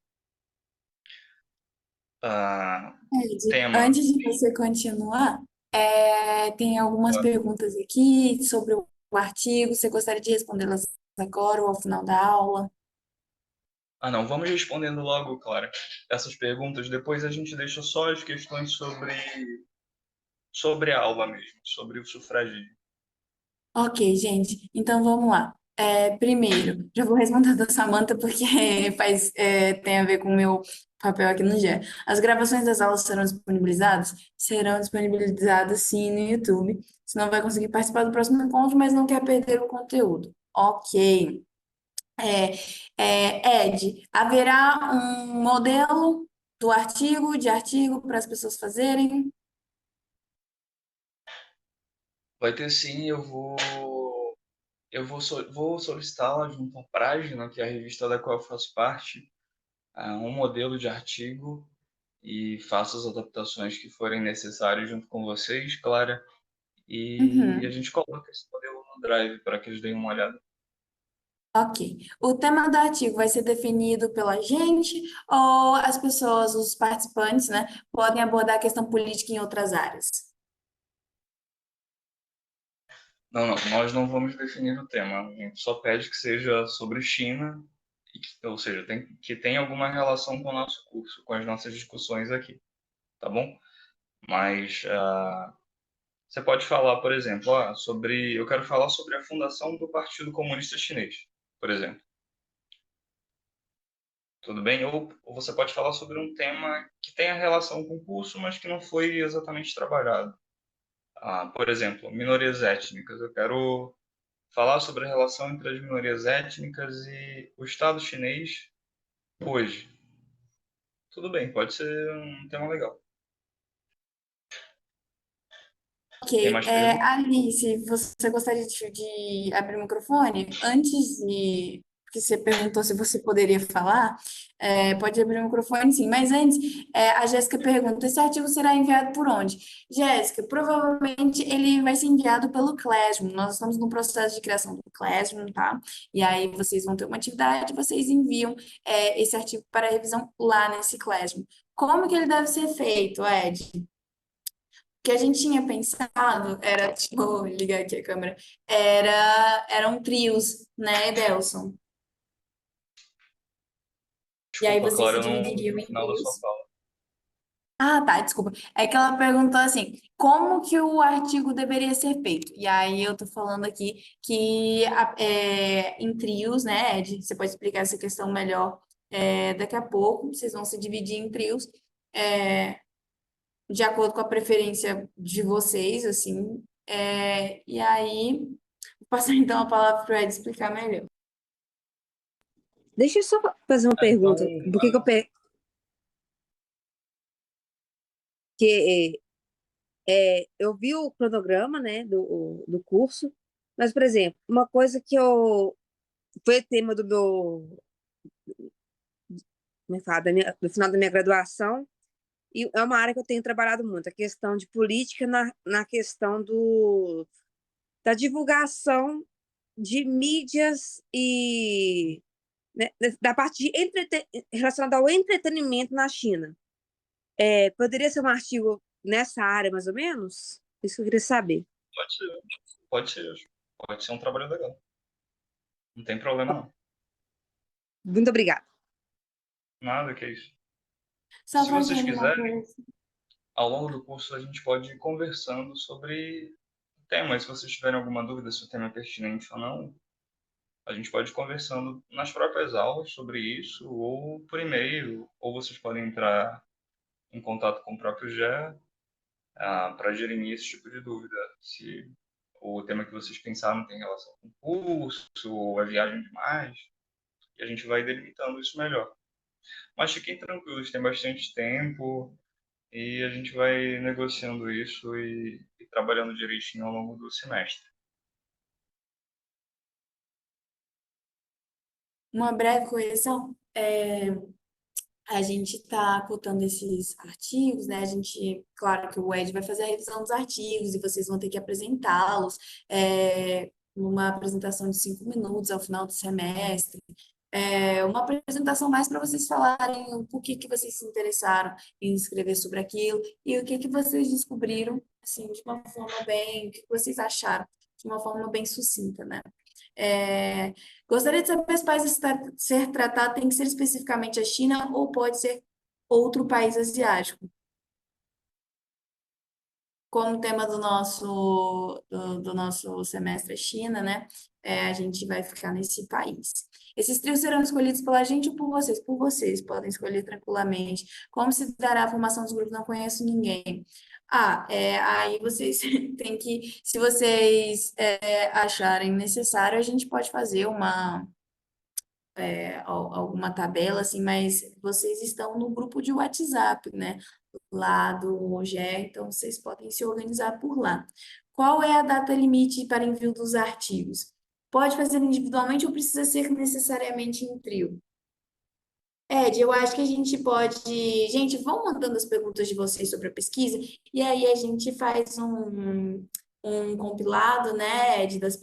A: Ed,
C: Tema.
A: antes de você continuar, tem algumas
C: Ah,
A: perguntas aqui sobre o artigo. Você gostaria de respondê-las agora ou ao final da aula?
C: não, vamos respondendo logo, Clara, essas perguntas. Depois a gente deixa só as questões sobre a aula mesmo, sobre o sufragio.
A: Ok, gente. Então vamos lá. Primeiro, já vou responder da Samantha porque tem a ver com o meu papel aqui no GE. As gravações das aulas serão disponibilizadas? Serão disponibilizadas sim no YouTube. Você não vai conseguir participar do próximo encontro, mas não quer perder o conteúdo. Ok. Ed, haverá um modelo de artigo para as pessoas fazerem?
C: Vai ter sim, vou solicitá-la junto à Página, que é a revista da qual eu faço parte, um modelo de artigo e faço as adaptações que forem necessárias junto com vocês, Clara, e a
A: Uhum.
C: gente coloca esse modelo no Drive para que eles deem uma olhada.
A: Ok. O tema do artigo vai ser definido pela gente ou as pessoas, os participantes, né, podem abordar a questão política em outras áreas?
C: Não, nós não vamos definir o tema. A gente só pede que seja sobre China, ou seja, que tenha alguma relação com o nosso curso, com as nossas discussões aqui, tá bom? Mas você pode falar, por exemplo, eu quero falar sobre a fundação do Partido Comunista Chinês, por exemplo. Tudo bem? Ou você pode falar sobre um tema que tenha relação com o curso, mas que não foi exatamente trabalhado. Por exemplo, minorias étnicas. Eu quero falar sobre a relação entre as minorias étnicas e o Estado chinês hoje. Tudo bem, pode ser um tema legal. Tem
A: Ok.
C: mais perguntas?
A: Alice, você gostaria de abrir o microfone? Antes de porque você perguntou se você poderia falar. Pode abrir o microfone, sim. Mas antes, a Jéssica pergunta: esse artigo será enviado por onde? Jéssica, provavelmente ele vai ser enviado pelo Classroom. Nós estamos no processo de criação do Classroom, tá? E aí vocês vão ter uma atividade, vocês enviam esse artigo para revisão lá nesse Classroom. Como que ele deve ser feito, Ed? Que a gente tinha pensado era, tipo, vou ligar aqui a câmera, eram trios, né, Delson? E aí
C: Desculpa,
A: vocês se
C: Clara, eu não ouvi
A: dividiriam
C: o
A: em
C: final da sua
A: trios.
C: fala.
A: Ah, tá, desculpa. É que ela perguntou assim, como que o artigo deveria ser feito? E aí eu tô falando aqui que em trios, né, Ed? Você pode explicar essa questão melhor daqui a pouco. Vocês vão se dividir em trios. é, de acordo com a preferência de vocês, assim. E aí, vou passar então a palavra para o Ed explicar melhor.
D: Deixa eu só fazer uma
C: Então,
D: pergunta. Por que que eu pe... que, eu vi o cronograma, né, do curso, mas, por exemplo, uma coisa que eu foi tema do meu, como é que fala, do final da minha graduação, e é uma área que eu tenho trabalhado muito, a questão de política na questão da divulgação de mídias e, né, da parte de relacionada ao entretenimento na China. Poderia ser um artigo nessa área, mais ou menos? Isso que eu queria saber.
C: pode ser, pode ser. Pode ser um trabalho legal. Não tem problema, não.
D: Muito obrigada.
C: Nada que é isso.
A: Só
C: Se
A: para
C: vocês
A: terminar
C: quiserem,
A: por
C: ao longo do curso a gente pode ir conversando sobre o tema. E se vocês tiverem alguma dúvida se o tema é pertinente ou não, a gente pode ir conversando nas próprias aulas sobre isso, ou por e-mail, ou vocês podem entrar em contato com o próprio Gé para dirimir esse tipo de dúvida. Se o tema que vocês pensaram tem relação com o curso, ou é viagem demais, e a gente vai delimitando isso melhor. Mas fiquem tranquilos, tem bastante tempo e a gente vai negociando isso e trabalhando direitinho ao longo do semestre.
A: uma breve correção. A gente está cotando esses artigos, né? A gente, claro que o Ed vai fazer a revisão dos artigos e vocês vão ter que apresentá-los numa apresentação de 5 minutos ao final do semestre. Uma apresentação mais para vocês falarem o porquê que vocês se interessaram em escrever sobre aquilo e o que que vocês descobriram, assim, de uma forma bem, o que que vocês acharam, de uma forma bem sucinta, né? É, Gostaria de saber se o país a ser tratado tem que ser especificamente a China ou pode ser outro país asiático. Como o tema do nosso semestre é China, né? A gente vai ficar nesse país. Esses trios serão escolhidos pela gente ou por vocês? Por vocês, podem escolher tranquilamente. Como se dará a formação dos grupos? Não conheço ninguém. Aí vocês têm que, se vocês acharem necessário, a gente pode fazer alguma tabela, assim, mas vocês estão no grupo de WhatsApp, né? Lá do GE, então vocês podem se organizar por lá. Qual é a data limite para envio dos artigos? Pode fazer individualmente ou precisa ser necessariamente em trio? Ed, eu acho que a gente pode. Gente, vão mandando as perguntas de vocês sobre a pesquisa, e aí a gente faz um compilado, né, Ed, das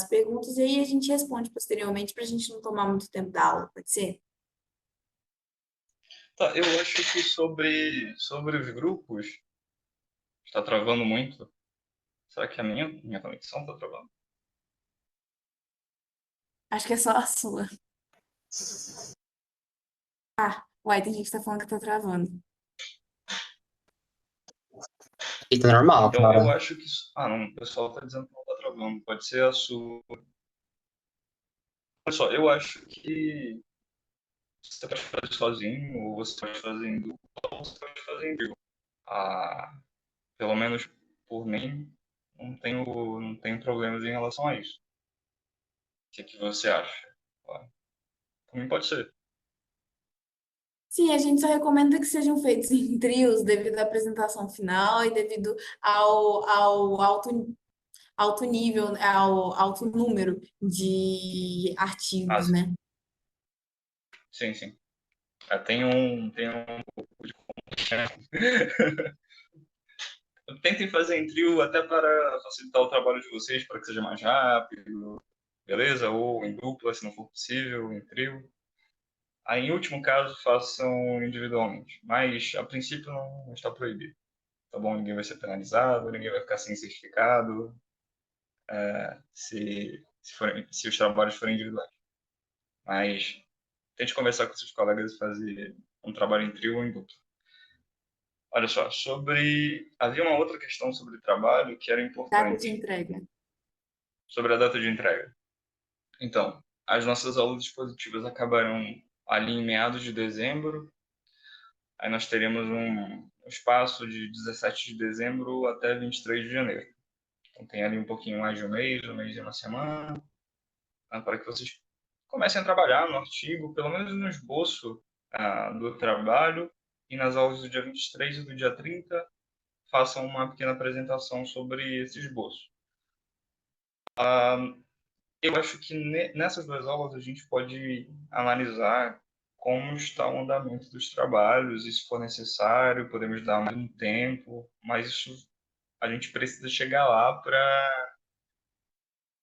A: perguntas, e aí a gente responde posteriormente para a gente não tomar muito tempo da aula, pode ser?
C: Tá, eu acho que sobre os grupos, está travando muito. Será que a minha conexão está travando?
A: Acho que é só a sua. Uai, tem gente que tá falando que tá travando.
E: E tá normal,
C: Eu
E: Clara.
C: acho que. Ah, não, o pessoal está dizendo que não está travando. Pode ser a sua. Olha só, eu acho que você pode fazer sozinho, ou você pode fazer em dupla, ou você pode fazer em trio. Ah, pelo menos por mim, não tenho problemas em relação a isso. O que, que você acha? Ah, por mim pode ser.
A: Sim, a gente só recomenda que sejam feitos em trios devido à apresentação final e devido ao alto alto nível, alto número de
C: Ah,
A: artigos, né?
C: sim, sim. Tem um. Tentem fazer em trio até para facilitar o trabalho de vocês, para que seja mais rápido, beleza? Ou em dupla, se não for possível, em trio. Aí, em último caso, façam individualmente. Mas, a princípio, não está proibido. Tá bom? Ninguém vai ser penalizado, ninguém vai ficar sem certificado, se os trabalhos forem individuais. Mas, tente conversar com seus colegas e fazer um trabalho em trio ou em dupla. Olha só, havia uma outra questão sobre trabalho que era
A: Data de
C: importante,
A: entrega.
C: sobre a data de entrega. Então, as nossas aulas expositivas acabarão ali em meados de dezembro. Aí nós teremos um espaço de 17 de dezembro até 23 de janeiro. Então tem ali um pouquinho mais de um mês e uma semana, né, para que vocês comecem a trabalhar no artigo, pelo menos no esboço do trabalho, e nas aulas do dia 23 e do dia 30 façam uma pequena apresentação sobre esse esboço. Eu acho que nessas duas aulas a gente pode analisar como está o andamento dos trabalhos e, se for necessário, podemos dar mais um tempo, mas isso a gente precisa chegar lá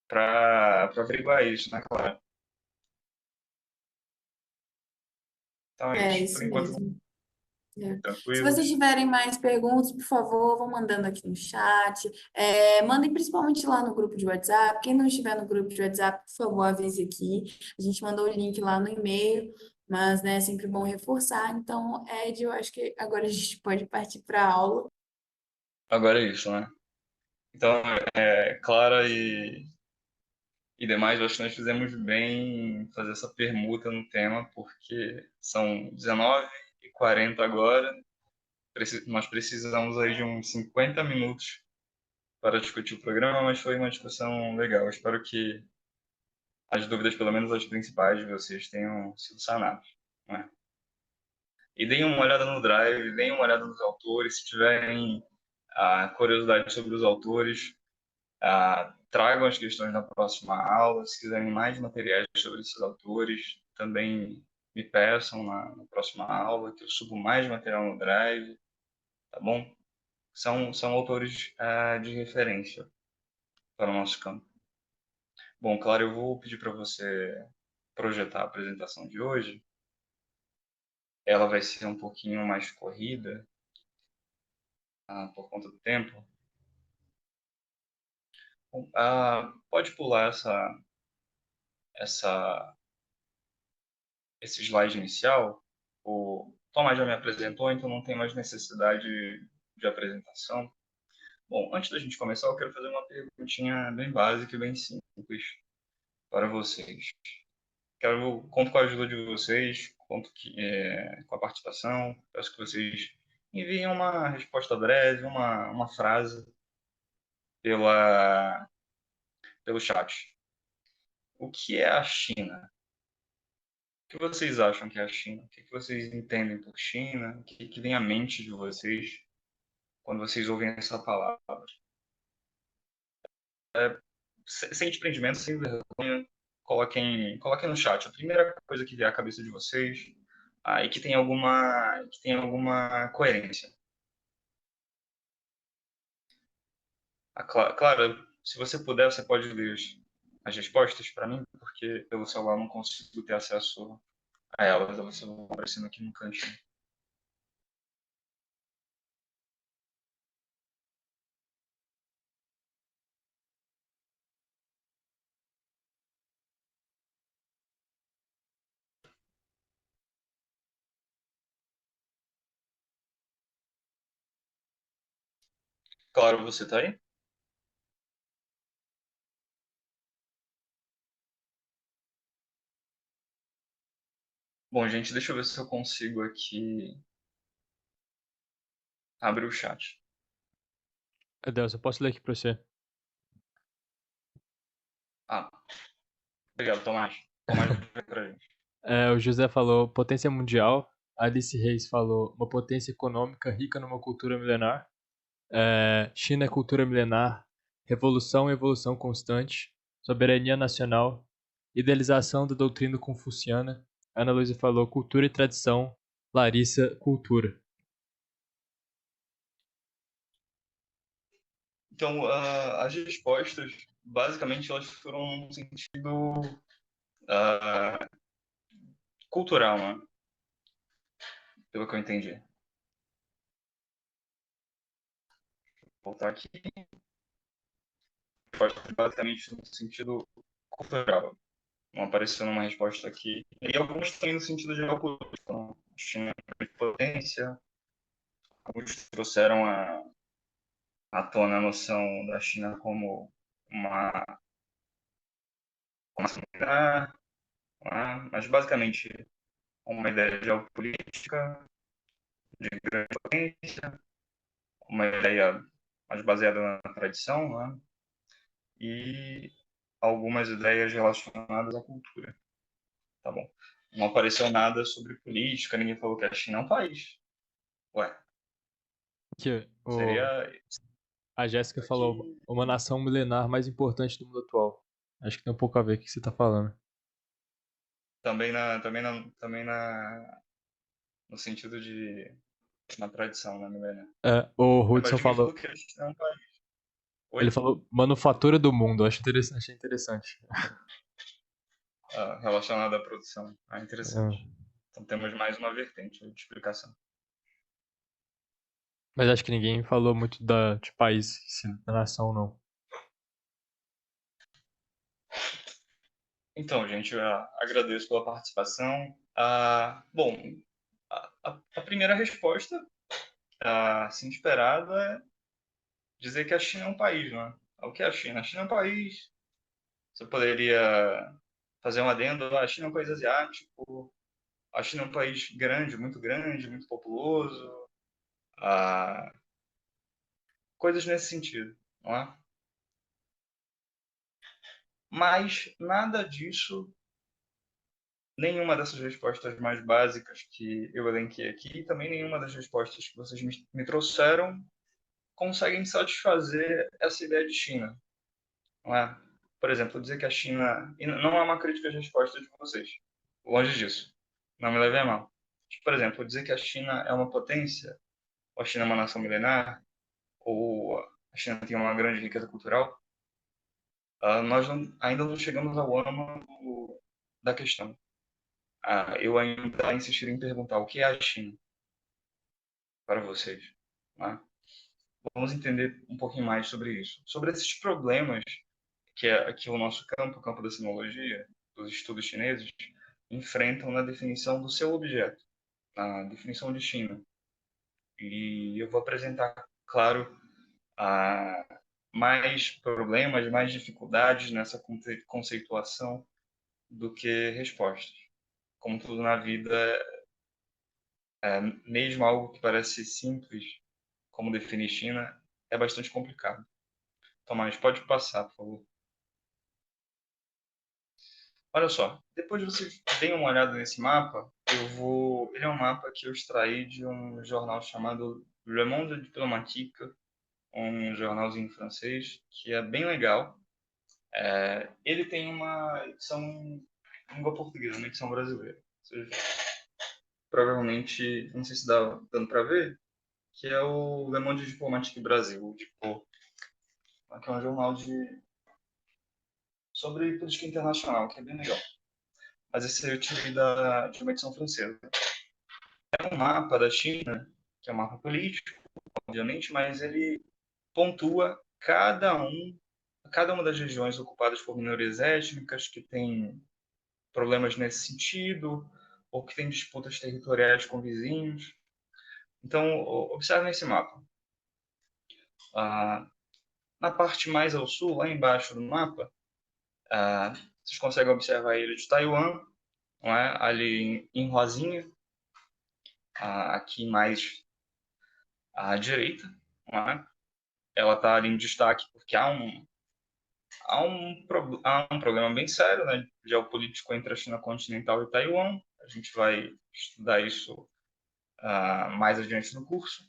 C: para averiguar isso, né, claro. Então é
A: É
C: isso. Por
A: isso
C: enquanto,
A: mesmo. É. Se vocês
C: tranquilos.
A: tiverem mais perguntas, por favor, vão mandando aqui no chat. Mandem principalmente lá no grupo de WhatsApp. Quem não estiver no grupo de WhatsApp, por favor, avise aqui. A gente mandou o link lá no e-mail, mas, né, é sempre bom reforçar. Então, Ed, eu acho que agora a gente pode partir para a aula.
C: Agora é isso, né? Então, Clara e demais, eu acho que nós fizemos bem em fazer essa permuta no tema, porque são 19h40 agora. Nós precisamos aí de uns 50 minutos para discutir o programa, mas foi uma discussão legal. Eu espero que as dúvidas, pelo menos as principais de vocês, tenham sido sanadas, né? E deem uma olhada no Drive, deem uma olhada nos autores, se tiverem curiosidade sobre os autores, tragam as questões na próxima aula. Se quiserem mais materiais sobre esses autores, também me peçam na próxima aula, que eu subo mais material no Drive, tá bom? São autores de referência para o nosso campo. Bom, claro, eu vou pedir para você projetar a apresentação de hoje. Ela vai ser um pouquinho mais corrida, por conta do tempo. Bom, pode pular essa, esse slide inicial. O Tomás já me apresentou, então não tem mais necessidade de apresentação. Bom, antes da gente começar, eu quero fazer uma perguntinha bem básica e bem simples para vocês. Conto com a ajuda de vocês, com a participação. Peço que vocês enviem uma resposta breve, uma frase pela, pelo chat. O que é a China? O que vocês acham que é a China? O que vocês entendem por China? O que vem à mente de vocês quando vocês ouvem essa palavra? Sem desprendimento, sem vergonha, coloquem no chat a primeira coisa que vier à cabeça de vocês, e que tem alguma coerência. Claro, se você puder, você pode ler as respostas para mim, porque pelo celular eu não consigo ter acesso a elas vão aparecendo aqui no cantinho. Claro, você tá aí? Bom, gente, deixa eu ver se eu consigo aqui abrir o chat.
B: Adelson, eu posso ler aqui para você?
C: Ah, obrigado, Tomás. Tomás vai pra gente.
B: O José falou potência mundial. Alice Reis falou uma potência econômica rica numa cultura milenar. China é cultura milenar. revolução e evolução constante, soberania nacional, idealização da doutrina confuciana, Ana Luísa falou cultura e tradição, Larissa, cultura.
C: Então, as respostas, basicamente, elas foram no sentido ah, cultural, né? Pelo que eu entendi. Vou voltar aqui. Resposta basicamente no sentido cultural. Não apareceu numa resposta aqui. E algumas também no sentido geopolítico. Então, China é uma potência. Alguns trouxeram à tona a noção da China como uma nacionalidade, né? Mas basicamente uma ideia geopolítica de grande potência, uma ideia mais baseada na tradição, né? E algumas ideias relacionadas à cultura. Tá bom. Não apareceu nada sobre política, ninguém falou que a China é um país. Ué,
B: Que
C: seria
B: a Jéssica falou
C: aqui
B: uma nação milenar mais importante do mundo atual. Acho que tem um pouco a ver com o que você está falando.
C: no sentido de na tradição, né, milênio?
B: O
C: Mas
B: Hudson
C: ninguém falou
B: falou,
C: que a China é um país.
B: ele
C: Oi?
B: falou manufatura do mundo. Achei interessante.
C: Relacionado à produção.
B: É,
C: Interessante. Então temos mais uma vertente de explicação.
B: mas acho que ninguém falou muito de país, da nação, não.
C: Então, gente, eu agradeço pela participação. Bom, a primeira resposta, assim esperada, é dizer que a China é um país, né? O que é a China? A China é um país. Você poderia fazer um adendo, a China é um país asiático, a China é um país grande, muito populoso, ah, coisas nesse sentido, não é? Mas nada disso, nenhuma dessas respostas mais básicas que eu elenquei aqui, e também nenhuma das respostas que vocês me trouxeram, conseguem satisfazer essa ideia de China, não é? Por exemplo, dizer que a China... E não é uma crítica às respostas de vocês, longe disso, não me leve a mal. Por exemplo, dizer que a China é uma potência, ou a China é uma nação milenar, ou a China tem uma grande riqueza cultural, nós ainda não chegamos ao âmago da questão. Eu ainda insistiria em perguntar o que é a China para vocês. Né? Vamos entender um pouquinho mais sobre isso. Sobre esses problemas que o nosso campo, o campo da sinologia, dos estudos chineses, enfrentam na definição do seu objeto, na definição de China. E eu vou apresentar, claro, mais problemas, mais dificuldades nessa conceituação do que respostas. Como tudo na vida, mesmo algo que parece simples, como definir China, é bastante complicado. Tomás, pode passar, por favor. Olha só, depois de vocês deem uma olhada nesse mapa, ele é um mapa que eu extraí de um jornal chamado Le Monde Diplomatique, um jornalzinho francês, que é bem legal. Ele tem uma edição em língua portuguesa, uma edição brasileira. Vocês, provavelmente, não sei se dá dando para ver, que é o Le Monde Diplomatique Brasil, tipo, que é um jornal sobre política internacional, que é bem legal. Mas esse eu tirei de uma edição francesa. É um mapa da China, que é um mapa político, obviamente, mas ele pontua cada uma das regiões ocupadas por minorias étnicas que tem problemas nesse sentido, ou que tem disputas territoriais com vizinhos. Então, observe nesse mapa. Na parte mais ao sul, lá embaixo do mapa, vocês conseguem observar a ilha de Taiwan, não é? Ali em rosinha, aqui mais à direita, não é? Ela está ali em destaque porque há um problema bem sério, né, geopolítico entre a China continental e Taiwan. A gente vai estudar isso mais adiante no curso.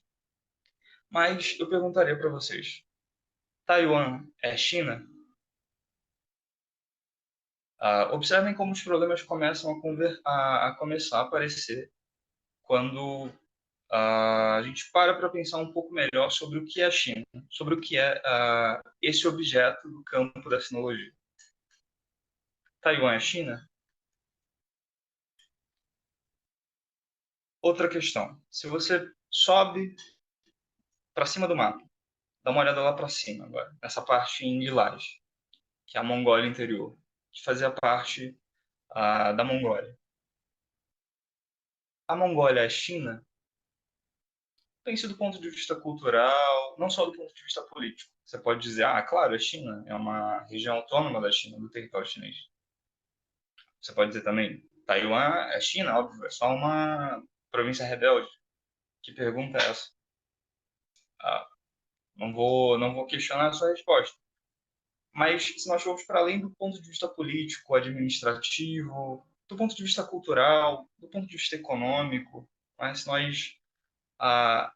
C: Mas eu perguntaria para vocês, Taiwan é China? Observem como os problemas começam a começar a aparecer quando a gente para pensar um pouco melhor sobre o que é a China, sobre o que é esse objeto do campo da sinologia. Taiwan é China? Outra questão. Se você sobe para cima do mapa, dá uma olhada lá para cima agora, nessa parte em lilás, que é a Mongólia interior, que fazia parte da Mongólia. A Mongólia é China? Pense do ponto de vista cultural, não só do ponto de vista político. Você pode dizer, claro, é China, é uma região autônoma da China, do território chinês. Você pode dizer também, Taiwan é China, óbvio, é só uma província rebelde. Que pergunta é essa? Ah, não vou questionar a sua resposta. Mas se nós formos para além do ponto de vista político, administrativo, do ponto de vista cultural, do ponto de vista econômico, mas se nós ah,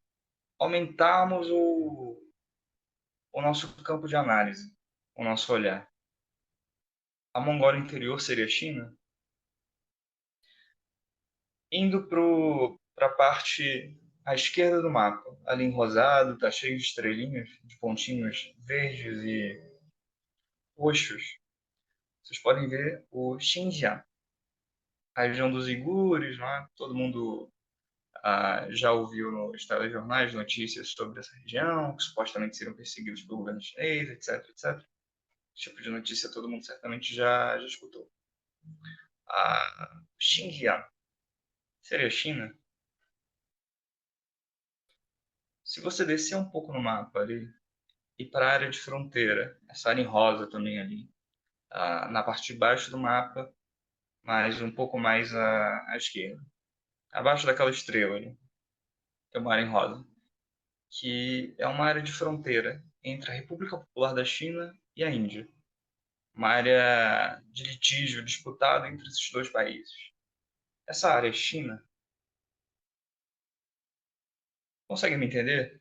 C: aumentarmos o nosso campo de análise, o nosso olhar, a Mongólia interior seria a China? Indo para a parte à esquerda do mapa, ali em rosado, está cheio de estrelinhas, de pontinhos verdes e roxos. Vocês podem ver o Xinjiang, a região dos uigures, né? Todo mundo já ouviu nos telejornais notícias sobre essa região, que supostamente seriam perseguidos pelo governo chinês, etc, etc. Esse tipo de notícia todo mundo certamente já escutou. Xinjiang seria a China? Se você descer um pouco no mapa ali, e para a área de fronteira, essa área em rosa também ali, na parte de baixo do mapa, mas um pouco mais à esquerda. Abaixo daquela estrela ali, tem uma área em rosa, que é uma área de fronteira entre a República Popular da China e a Índia. Uma área de litígio disputado entre esses dois países. Essa área é China? Consegue me entender?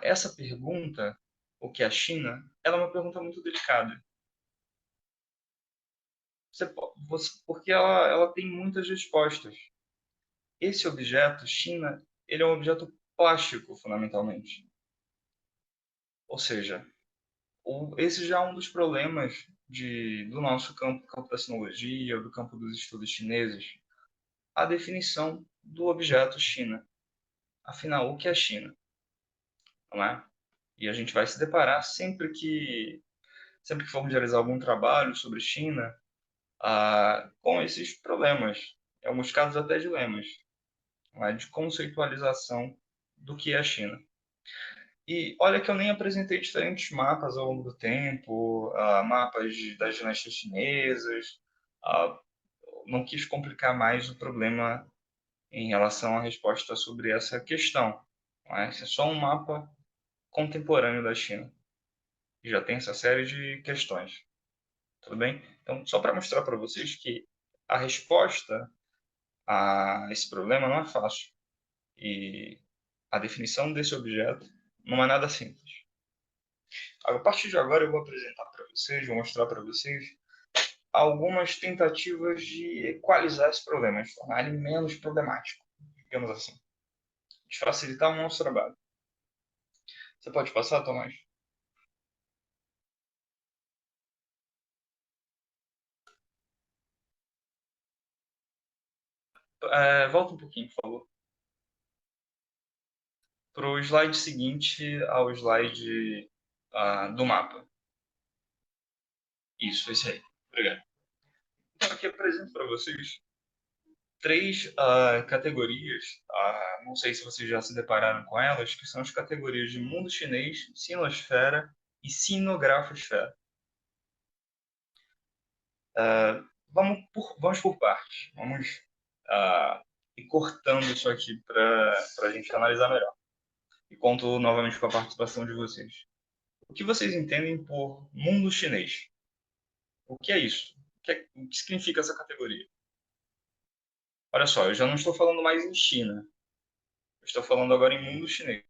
C: Essa pergunta, o que é a China, ela é uma pergunta muito delicada. Porque ela tem muitas respostas. Esse objeto, China, ele é um objeto plástico, fundamentalmente. Ou seja, esse já é um dos problemas do nosso campo da sinologia, do campo dos estudos chineses, a definição do objeto China. Afinal, o que é China? Não é? E a gente vai se deparar sempre que formos realizar algum trabalho sobre China, com esses problemas, em alguns casos até dilemas, não é? De conceitualização do que é a China. E olha que eu nem apresentei diferentes mapas ao longo do tempo, mapas das dinastias chinesas, não quis complicar mais o problema em relação à resposta sobre essa questão. Não é? Esse é só um mapa contemporâneo da China, e já tem essa série de questões. Tudo bem? Então, só para mostrar para vocês que a resposta a esse problema não é fácil. E a definição desse objeto não é nada simples. A partir de agora, eu vou apresentar para vocês, vou mostrar para vocês algumas tentativas de equalizar esse problema, de tornar ele menos problemático, digamos assim, de facilitar o nosso trabalho. Você pode passar, Tomás? Volta um pouquinho, por favor. Para o slide seguinte ao slide do mapa. Isso, esse aí. Obrigado. Então, aqui eu apresento para vocês três categorias, não sei se vocês já se depararam com elas, que são as categorias de mundo chinês, sinosfera e sinografosfera. Vamos por partes. Vamos ir cortando isso aqui para a gente analisar melhor. E conto novamente com a participação de vocês. O que vocês entendem por mundo chinês? O que é isso? O que significa essa categoria? Olha só, eu já não estou falando mais em China. Eu estou falando agora em mundo chinês.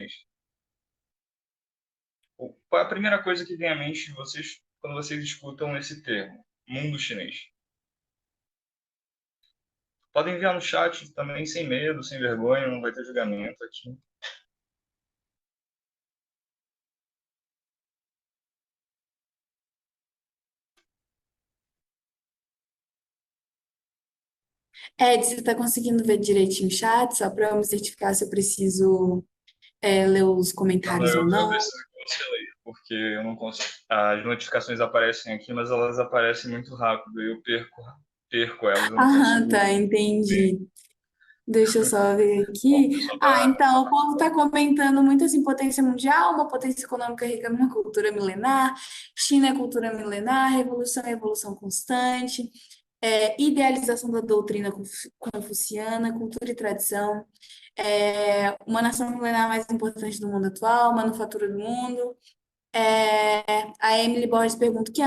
C: Qual é a primeira coisa que vem à mente de vocês quando vocês escutam esse termo, mundo chinês? Podem enviar no chat também, sem medo, sem vergonha, não vai ter julgamento aqui.
A: Ed, você está conseguindo ver direitinho o chat, só para eu me certificar se eu preciso ler os
C: Não,
A: comentários ou
C: eu
A: não?
C: preciso que você leia, porque eu não consigo. As notificações aparecem aqui, mas elas aparecem muito rápido e eu perco elas, eu não
A: Aham,
C: consigo
A: tá,
C: ver.
A: entendi. Deixa eu só ver
C: Bom,
A: aqui.
C: só
A: Ah,
C: para.
A: então, o povo está comentando muito assim, potência mundial, uma potência econômica rica numa cultura milenar, China é cultura milenar, revolução é evolução constante, idealização da doutrina confuciana, cultura e tradição, uma nação milenar mais importante do mundo atual, manufatura do mundo, a Emily Borges pergunta o que é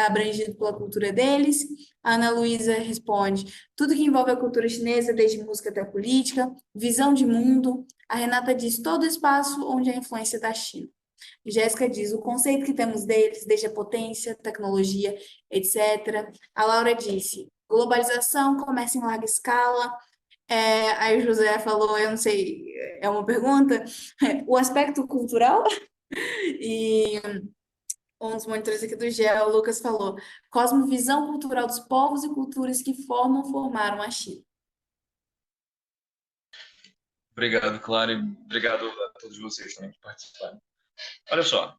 A: abrangido pela cultura deles. A Ana Luísa responde: tudo que envolve a cultura chinesa, desde música até política, visão de mundo. A Renata diz: todo espaço onde há influência da China. Jéssica diz: o conceito que temos deles, desde a potência, tecnologia, etc. A Laura disse: globalização, comércio em larga escala. Aí o José falou: eu não sei, é uma pergunta. O aspecto cultural. E um dos monitores aqui do GEO, o Lucas falou, cosmovisão cultural dos povos e culturas que formaram a China.
C: Obrigado, Clara, e obrigado a todos vocês também que participaram. Olha só,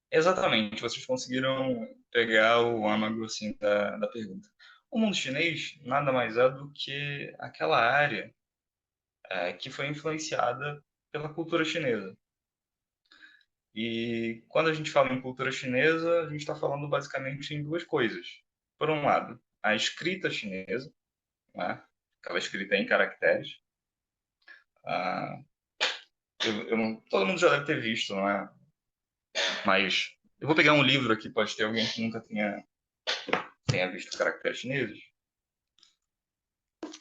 C: exatamente, vocês conseguiram pegar o âmago assim, da pergunta. O mundo chinês nada mais é do que aquela área que foi influenciada pela cultura chinesa. E quando a gente fala em cultura chinesa, a gente está falando basicamente em duas coisas. Por um lado, a escrita chinesa, né? Aquela escrita em caracteres. Ah, todo mundo já deve ter visto, não é? Mas eu vou pegar um livro aqui, pode ter alguém que nunca tenha visto caracteres chineses.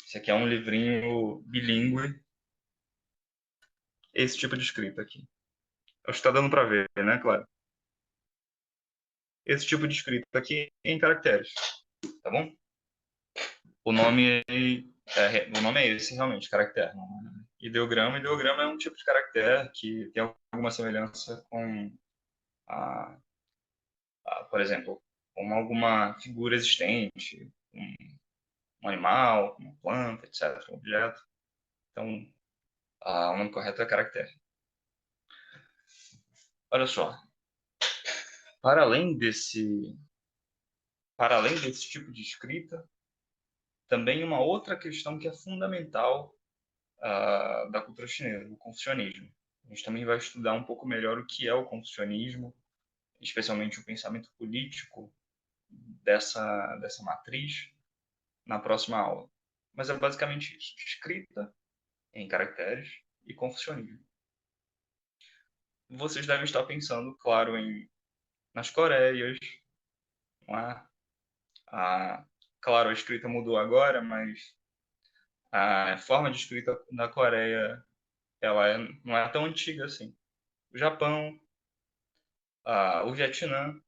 C: Esse aqui é um livrinho bilíngue, esse tipo de escrita aqui. Acho que está dando para ver, né, claro? Esse tipo de escrita aqui em caracteres, tá bom? O nome é esse, realmente, caractere. Não é ideograma. Ideograma é um tipo de caractere que tem alguma semelhança com, a, por exemplo, com alguma figura existente, um animal, uma planta, etc., um objeto. Então, o nome correto é caractere. Olha só, para além desse, para além desse tipo de escrita, também uma outra questão que é fundamental da cultura chinesa, o confucionismo. A gente também vai estudar um pouco melhor o que é o confucionismo, especialmente o pensamento político dessa matriz, na próxima aula. Mas é basicamente isso: escrita em caracteres e confucionismo. Vocês devem estar pensando, claro, nas Coreias, não é? Claro, a escrita mudou agora, mas a forma de escrita da Coreia não é tão antiga assim. O Japão, o Vietnã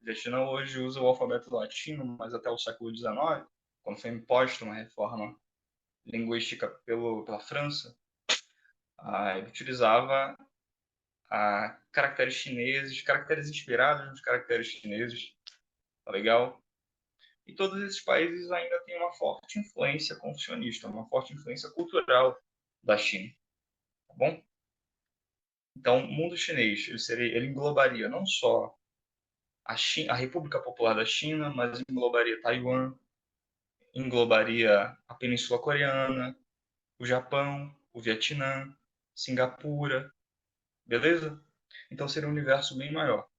C: hoje usa o alfabeto latino, mas até o século XIX, quando foi imposta uma reforma linguística pela França, ele utilizava caracteres chineses, caracteres inspirados nos caracteres chineses, tá legal? E todos esses países ainda têm uma forte influência confucionista, uma forte influência cultural da China, tá bom? Então, o mundo chinês, ele englobaria não só a República Popular da China, mas englobaria Taiwan, englobaria a Península Coreana, o Japão, o Vietnã, Singapura, beleza? Então seria um universo bem maior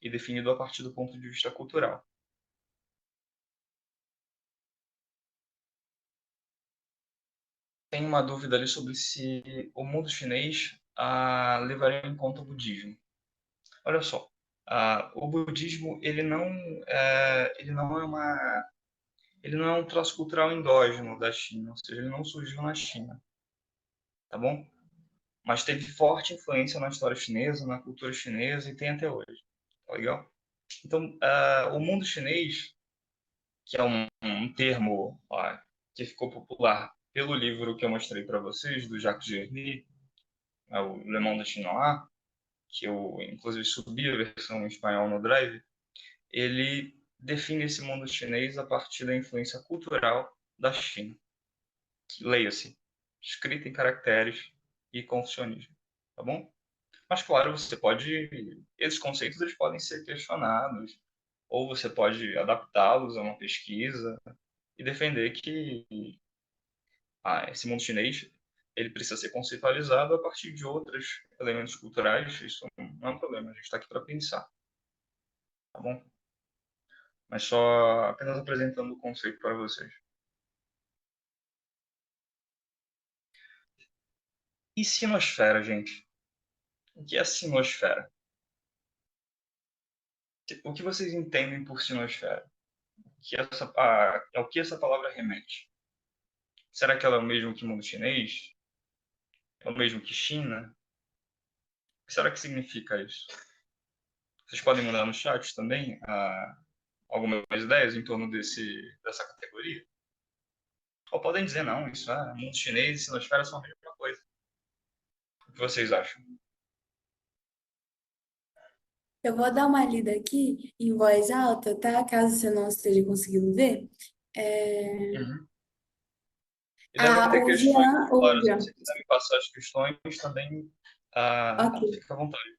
C: e definido a partir do ponto de vista cultural. Tem uma dúvida ali sobre se o mundo chinês levaria em conta o budismo. Olha só, o budismo ele não é um traço cultural endógeno da China, ou seja, ele não surgiu na China, tá bom? mas teve forte influência na história chinesa, na cultura chinesa e tem até hoje. Tá legal? Então, o mundo chinês, que é um termo que ficou popular pelo livro que eu mostrei para vocês, do Jacques Gerny, o Le Monde Chinois, que eu, inclusive, subi a versão em espanhol no Drive, ele define esse mundo chinês a partir da influência cultural da China. Leia-se, escrita em caracteres e confucionismo, tá bom? Mas, claro, você pode... Esses conceitos eles podem ser questionados, ou você pode adaptá-los a uma pesquisa e defender que esse mundo chinês ele precisa ser conceitualizado a partir de outros elementos culturais. Isso não é um problema, a gente está aqui para pensar, tá bom? Mas só apenas apresentando o conceito para vocês. E sinosfera, gente? O que é sinosfera? O que vocês entendem por sinosfera? Ao que essa palavra remete? Será que ela é o mesmo que mundo chinês? É o mesmo que China? O que será que significa isso? Vocês podem mandar no chat também algumas ideias em torno dessa categoria? Ou podem dizer, não, isso é mundo chinês e sinosfera são a mesma coisa. O que vocês acham?
A: Eu vou dar uma lida aqui em voz alta, tá? Caso você não esteja conseguindo ver. É...
C: Uhum. E devem ter
A: O
C: questões,
A: Jean,
C: claro, se você quiser me passar as questões também,
A: ok.
C: fica à vontade.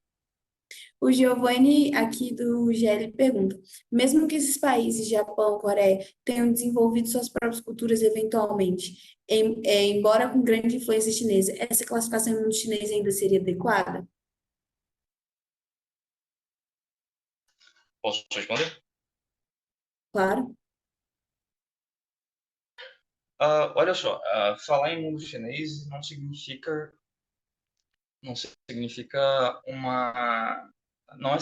A: O Giovanni aqui do GL pergunta: mesmo que esses países, Japão, Coreia, tenham desenvolvido suas próprias culturas eventualmente, embora com grande influência chinesa, essa classificação em mundo chinês ainda seria adequada?
C: Posso responder?
A: Claro.
C: Olha só, falar em mundo chinês não significa não é,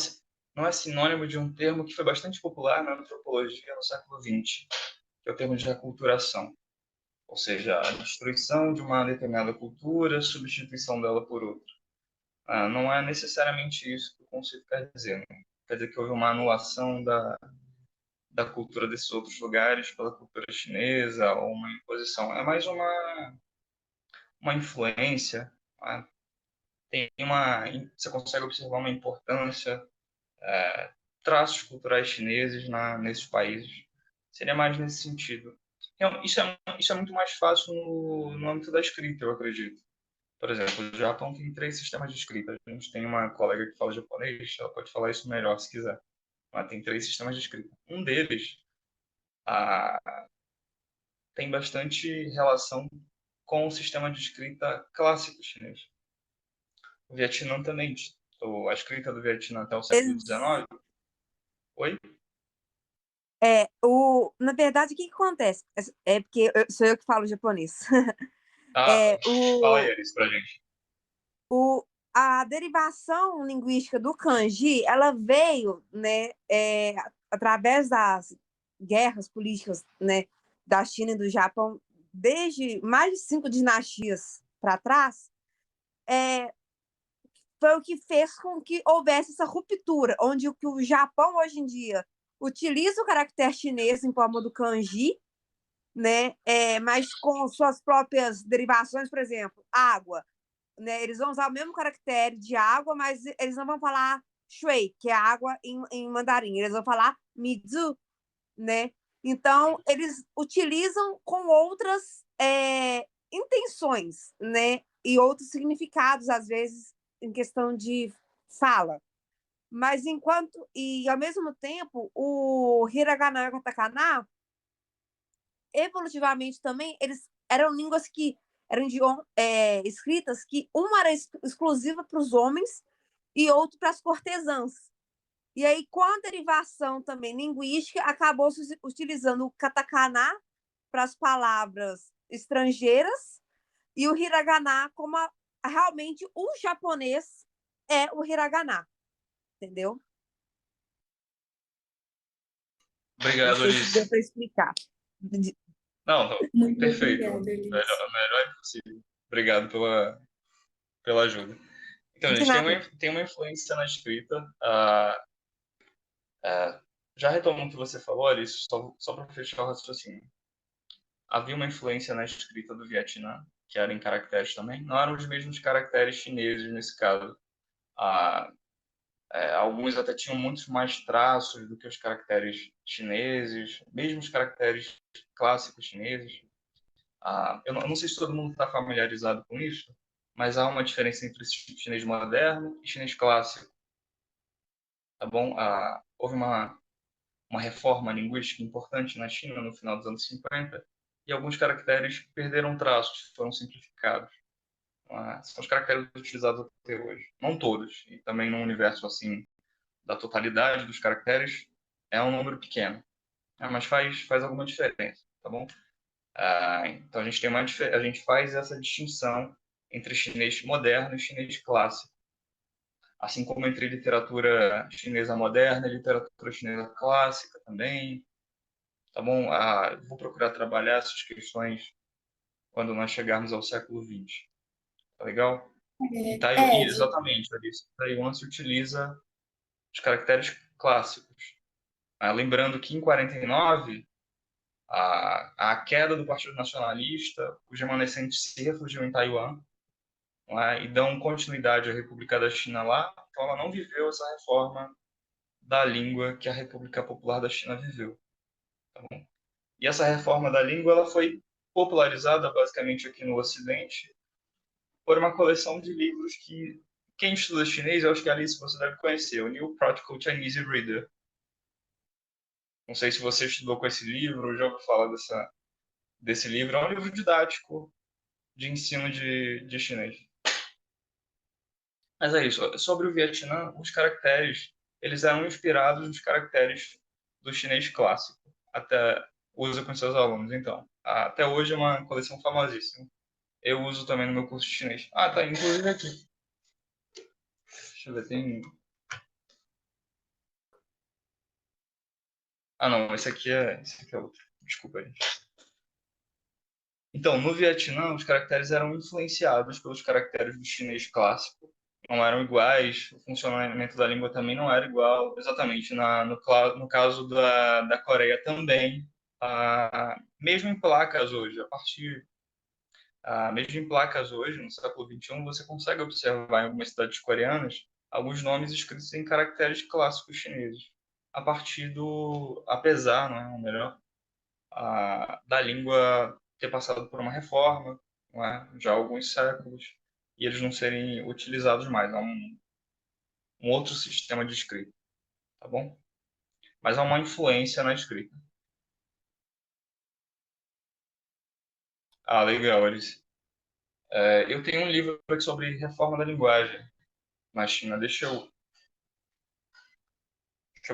C: não é sinônimo de um termo que foi bastante popular na antropologia no século XX, que é o termo de aculturação, ou seja, a destruição de uma determinada cultura, substituição dela por outra. Não é necessariamente isso que o conceito quer dizer, né? Quer dizer que houve uma anulação da cultura desses outros lugares pela cultura chinesa, ou uma imposição. É mais uma influência, né? Você consegue observar uma importância, traços culturais chineses nesses países. Seria mais nesse sentido. Então, isso é muito mais fácil no âmbito da escrita, eu acredito. Por exemplo, o Japão tem 3 sistemas de escrita. A gente tem uma colega que fala japonês, ela pode falar isso melhor se quiser. Mas tem 3 sistemas de escrita. Um deles tem bastante relação com o sistema de escrita clássico chinês. O Vietnã também. A escrita do Vietnã até o século XIX. Oi?
D: Na verdade, o que que acontece? É porque sou eu que falo japonês.
C: Ah,
D: É,
C: fala aí,
D: o,
C: Alice, pra gente.
D: o, a derivação linguística do kanji, ela veio, né, através das guerras políticas, né, da China e do Japão, desde mais de 5 dinastias para trás, é, foi o que fez com que houvesse essa ruptura, onde o Japão hoje em dia utiliza o caractere chinês em forma do kanji, né, mas com suas próprias derivações, por exemplo, água, né, eles vão usar o mesmo caractere de água, mas eles não vão falar shui, que é água em mandarim, eles vão falar mizu, né? Então, eles utilizam com outras intenções, né? E outros significados, às vezes, em questão de fala. Mas e ao mesmo tempo, o hiragana e o katakana, evolutivamente também, eles eram línguas que eram escritas que uma era exclusiva para os homens e outro para as cortesãs. E aí, com a derivação também linguística, acabou se utilizando o katakana para as palavras estrangeiras e o hiragana como realmente o japonês é o hiragana, entendeu? Não
C: Obrigado,
D: sei se deu
C: Alice.
D: para explicar.
C: Não,
A: Muito
C: perfeito.
A: obrigada, Alice.
C: Melhor impossível. Obrigado pela ajuda. Então,
D: De
C: gente, tem
D: nada.
C: tem uma influência na escrita. Já retomando o que você falou, Alice, só para fechar o raciocínio. Havia uma influência na escrita do Vietnã, que era em caracteres também. Não eram os mesmos caracteres chineses nesse caso. Ah, alguns até tinham muitos mais traços do que os caracteres chineses, mesmo os caracteres clássicos chineses. Eu não sei se todo mundo está familiarizado com isso, mas há uma diferença entre chinês moderno e chinês clássico, tá bom? Houve uma reforma linguística importante na China no final dos anos 50 e alguns caracteres perderam traços, foram simplificados. São os caracteres utilizados até hoje. Não todos, e também no universo assim da totalidade dos caracteres é um número pequeno, mas faz alguma diferença, tá bom? Então a gente a gente faz essa distinção entre chinês moderno e chinês clássico, assim como entre literatura chinesa moderna e literatura chinesa clássica também, tá bom? Vou procurar trabalhar essas questões quando nós chegarmos ao século XX, tá legal?
A: Ed,
C: Exatamente, Alice, em Taiwan se utiliza os caracteres clássicos. Lembrando que em 49 a queda do Partido Nacionalista, os remanescentes se refugiam em Taiwan, não é? E dão continuidade à República da China lá, então ela não viveu essa reforma da língua que a República Popular da China viveu. Tá bom? E essa reforma da língua ela foi popularizada basicamente aqui no Ocidente por uma coleção de livros que quem estuda chinês, eu acho que Alice você deve conhecer, o New Practical Chinese Reader. Não sei se você estudou com esse livro ou já ouviu falar desse livro. É um livro didático de ensino de chinês. Mas é isso. Sobre o Vietnã, os caracteres, eles eram inspirados nos caracteres do chinês clássico. Até usa com seus alunos, então. Até hoje é uma coleção famosíssima. Eu uso também no meu curso de chinês. Tá, inclusive aqui. Deixa eu ver, tem... Não, esse aqui é outro. Desculpa, gente. Então, no Vietnã, os caracteres eram influenciados pelos caracteres do chinês clássico. Não eram iguais, o funcionamento da língua também não era igual, exatamente. No caso da Coreia também, mesmo em placas hoje, mesmo em placas hoje, no século XXI, você consegue observar em algumas cidades coreanas alguns nomes escritos em caracteres clássicos chineses, apesar, não é, ou melhor, da língua ter passado por uma reforma, não é? Já há alguns séculos, e eles não serem utilizados mais. É um outro sistema de escrita, tá bom? Mas há uma influência na escrita. Legal, eles. Eu tenho um livro aqui sobre reforma da linguagem na China. Deixa eu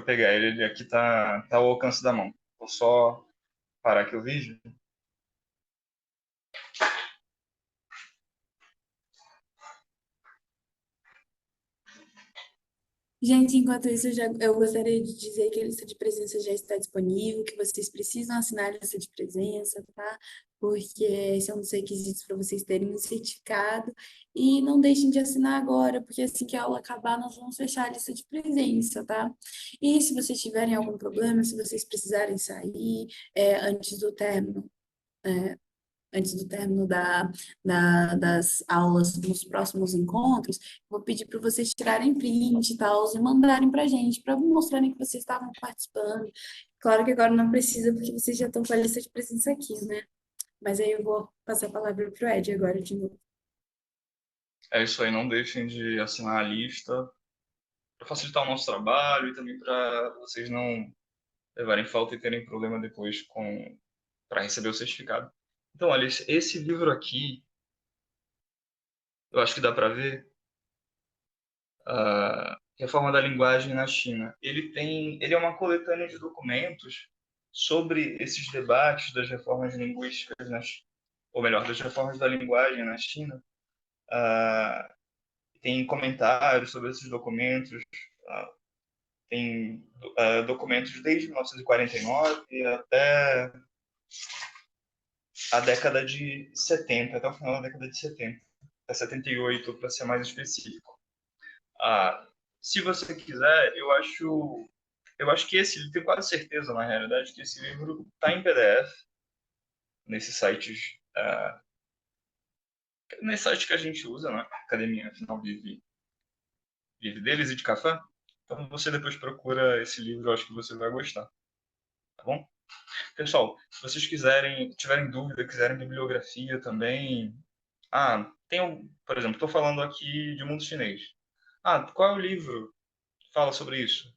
C: pegar ele. Ele aqui tá ao alcance da mão. Vou só parar aqui o vídeo.
A: gente, enquanto isso, eu gostaria de dizer que a lista de presença já está disponível, que vocês precisam assinar a lista de presença, tá? Porque esse é um dos requisitos para vocês terem um certificado. E não deixem de assinar agora, porque assim que a aula acabar, nós vamos fechar a lista de presença, tá? E se vocês tiverem algum problema, se vocês precisarem sair, antes do término, antes do término das aulas nos próximos encontros, vou pedir para vocês tirarem print e tal, e mandarem para a gente, para mostrarem que vocês estavam participando. Claro que agora não precisa, porque vocês já estão com a lista de presença aqui, né? Mas aí eu vou passar a palavra para o Ed agora de novo.
C: É isso aí, não deixem de assinar a lista para facilitar o nosso trabalho e também para vocês não levarem falta e terem problema depois para receber o certificado. Então, olha, esse livro aqui, eu acho que dá para ver, Reforma da Linguagem na China. Ele é uma coletânea de documentos sobre esses debates das reformas linguísticas, ou melhor, das reformas da linguagem na China. Tem comentários sobre esses documentos, tem documentos desde 1949 até a década de 70, até o final da década de 70. é 78 para ser mais específico. Ah, se você quiser, eu acho que tenho quase certeza, na realidade, que esse livro está em PDF nesses sites, nesse site que a gente usa, né? Academia, afinal, vive deles e de café. Então você depois procura esse livro, eu acho que você vai gostar, tá bom? Pessoal, se vocês tiverem dúvida, quiserem bibliografia também, por exemplo, estou falando aqui de mundo chinês. Qual é o livro que fala sobre isso?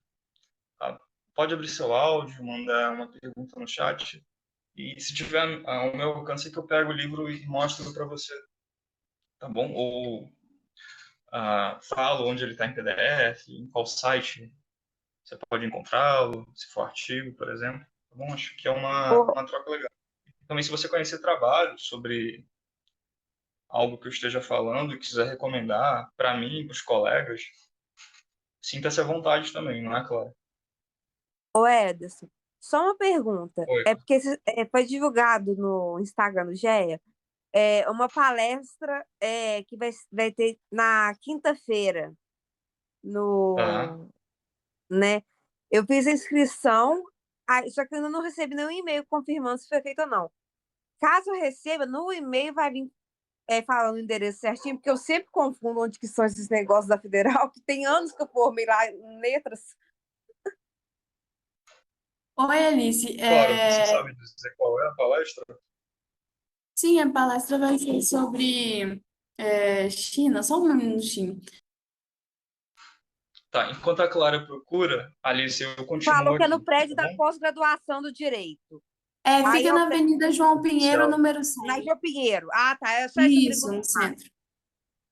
C: Tá? Pode abrir seu áudio, mandar uma pergunta no chat. E se tiver ao meu alcance, que eu pego o livro e mostro para você, tá bom? Ou falo onde ele está em PDF, em qual site você pode encontrá-lo, se for artigo, por exemplo. Tá bom? Acho que é
D: Ô,
C: uma troca legal. Também, se você conhecer trabalho sobre algo que eu esteja falando e quiser recomendar para mim, para os colegas, sinta-se à vontade também, não é, Clara?
D: Ederson, só uma pergunta.
C: Oi.
D: É porque foi divulgado no Instagram do GEA, uma palestra que vai ter na quinta-feira,
C: Aham.
D: no, né? Eu fiz a inscrição, só que eu ainda não recebi nenhum e-mail confirmando se foi feito ou não. Caso eu receba, no e-mail vai vir falando o endereço certinho, porque eu sempre confundo onde que são esses negócios da Federal, que tem anos que eu formei lá em letras.
A: Oi, Alice.
C: Clara, você sabe dizer qual é a palestra?
A: Sim, a palestra vai ser sobre China, só um minutinho.
C: Tá, enquanto a Clara procura, Alice, eu continuo
D: Falou que é no
C: aqui,
D: prédio
C: tá
D: da
C: bom?
D: pós-graduação do Direito. Aí
A: Fica
D: é o
A: na Avenida João Pinheiro,
C: Céu.
A: número
D: na
A: 100.
D: João Pinheiro. Ah, tá. É só isso que eu queria
A: Isso, no
D: confirmar.
A: centro.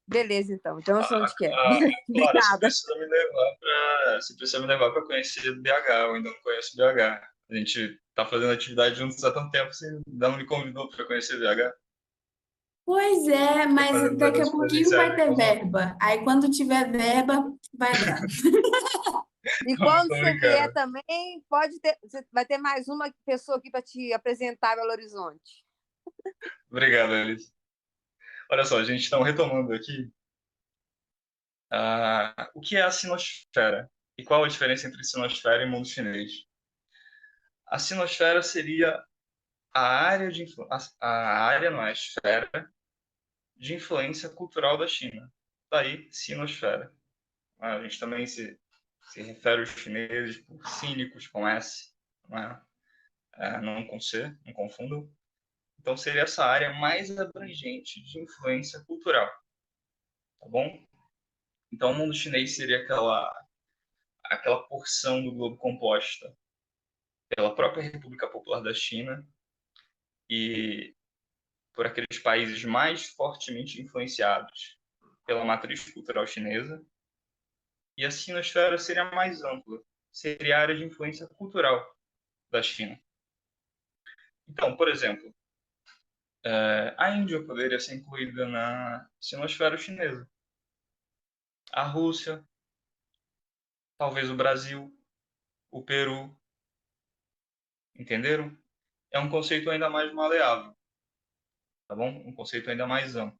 D: Beleza, então. Então eu sei onde que é.
C: Clara,
D: Obrigada.
C: você precisa me levar para conhecer BH. Eu ainda não conheço BH. A gente tá fazendo atividade juntos há tanto tempo, você ainda não me convidou para conhecer BH.
A: Pois é,
C: Quer
A: mas
C: fazer uns
A: daqui a
C: eventos
A: pouquinho vai
C: presenciais
A: ter
C: conosco?
A: verba. Aí quando tiver verba, vai dar.
D: E quando
C: Tô
D: você vier
C: brincando.
D: também, vai ter mais uma pessoa aqui para te apresentar Belo Horizonte.
C: Obrigado, Alice. Olha só, a gente está retomando aqui o que é a sinosfera e qual a diferença entre sinosfera e mundo chinês. A sinosfera seria a área a área, não é, a esfera de influência cultural da China. Daí, sinosfera. A gente também se refere aos chineses por cínicos com S, não, não com C, não confundam. Então, seria essa área mais abrangente de influência cultural, tá bom? Então, o mundo chinês seria aquela porção do globo composta pela própria República Popular da China e por aqueles países mais fortemente influenciados pela matriz cultural chinesa. E a sinosfera seria mais ampla, seria a área de influência cultural da China. Então, por exemplo, a Índia poderia ser incluída na sinosfera chinesa. A Rússia, talvez o Brasil, o Peru, entenderam? É um conceito ainda mais maleável, tá bom? Um conceito ainda mais amplo.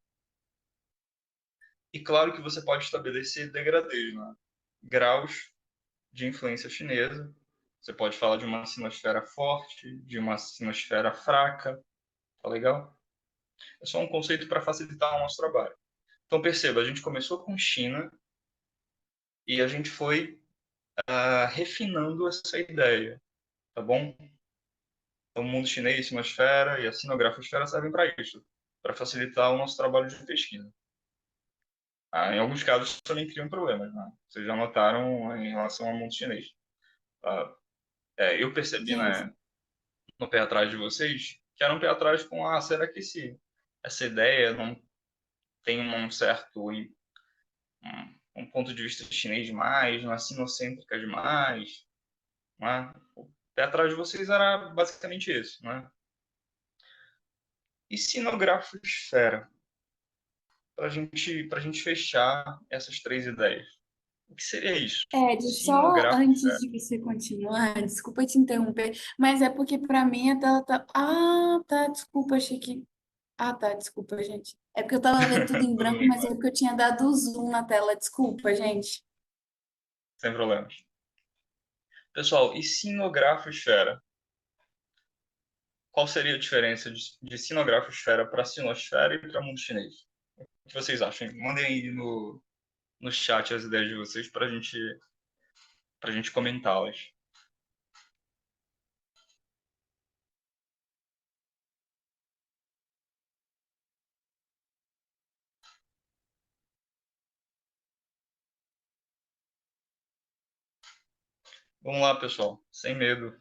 C: E claro que você pode estabelecer degradês, né? Graus de influência chinesa. Você pode falar de uma sinosfera forte, de uma sinosfera fraca, tá legal? É só um conceito para facilitar o nosso trabalho. Então perceba, a gente começou com China e a gente foi refinando essa ideia, tá bom? Então, o mundo chinês, a sinosfera e a sinografosfera servem para isso, para facilitar o nosso trabalho de pesquisa. Em alguns casos também criam problemas, né? Vocês já notaram em relação ao mundo chinês. Eu percebi,
A: Gente,
C: né, no pé atrás de vocês, que era um pé atrás com, será que essa ideia não tem um certo um ponto de vista chinês demais, não é sinocêntrica demais, não é? O pé atrás de vocês era basicamente esse, não é? E sinografosfera, para gente fechar essas três ideias. O que seria isso?
A: Só antes
C: Sinografosfera.
A: de você continuar, desculpa te interromper, mas é porque para mim a tela tá. Ah, tá, desculpa, achei que. Ah, tá, desculpa, gente. É porque eu tava vendo tudo em
C: Tudo
A: branco,
C: bem,
A: mas é
C: claro.
A: porque eu tinha dado zoom na tela. Desculpa, gente.
C: Sem problemas. Pessoal, e sinografosfera? Qual seria a diferença de sinografosfera para sinosfera e para mundo chinês? O que vocês acham? Mandem aí no chat as ideias de vocês para gente comentá-las. Vamos lá, pessoal, sem medo.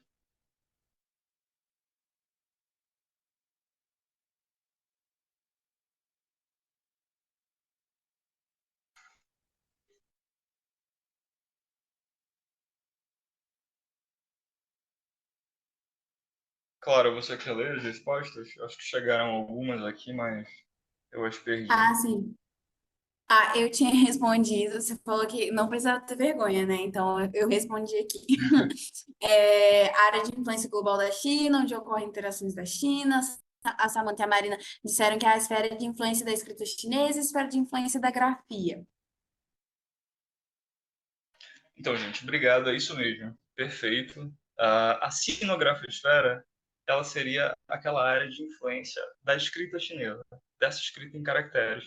C: Claro, você quer ler as respostas? Acho que chegaram algumas aqui, mas eu as perdi.
A: Ah, sim. Ah, eu tinha respondido. Você falou que não precisava ter vergonha, né? Então eu respondi aqui. Área de influência global da China, onde ocorrem interações da China. A Samantha e a Marina disseram que é a esfera de influência da escrita chinesa e a esfera de influência da grafia.
C: Então, gente, obrigado, é isso mesmo. Perfeito. A sinografosfera, ela seria aquela área de influência da escrita chinesa, dessa escrita em caracteres.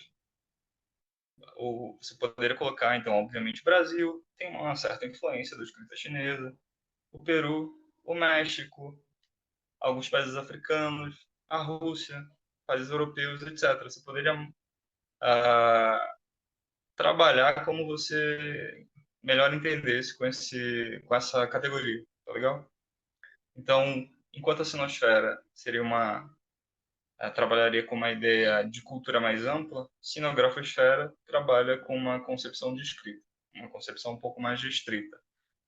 C: Ou você poderia colocar, então, obviamente, o Brasil tem uma certa influência da escrita chinesa, o Peru, o México, alguns países africanos, a Rússia, países europeus, etc. Você poderia ah, trabalhar como você melhor entendesse com essa categoria, tá legal? Então, enquanto a sinosfera seria trabalharia com uma ideia de cultura mais ampla, sinografosfera trabalha com uma concepção de escrita, uma concepção um pouco mais restrita.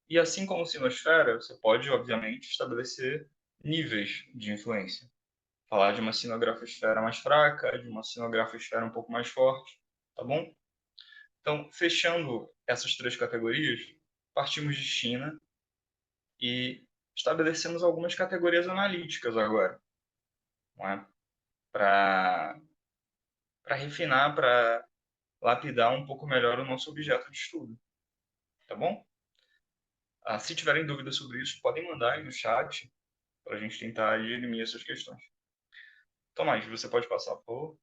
C: E assim como sinosfera, você pode, obviamente, estabelecer níveis de influência. Falar de uma sinografosfera mais fraca, de uma sinografosfera um pouco mais forte, tá bom? Então, fechando essas três categorias, partimos de China e estabelecemos algumas categorias analíticas agora, não é? Para refinar, para lapidar um pouco melhor o nosso objeto de estudo, tá bom? Se tiverem dúvidas sobre isso, podem mandar aí no chat para a gente tentar dirimir essas questões. Tomás, você pode passar por.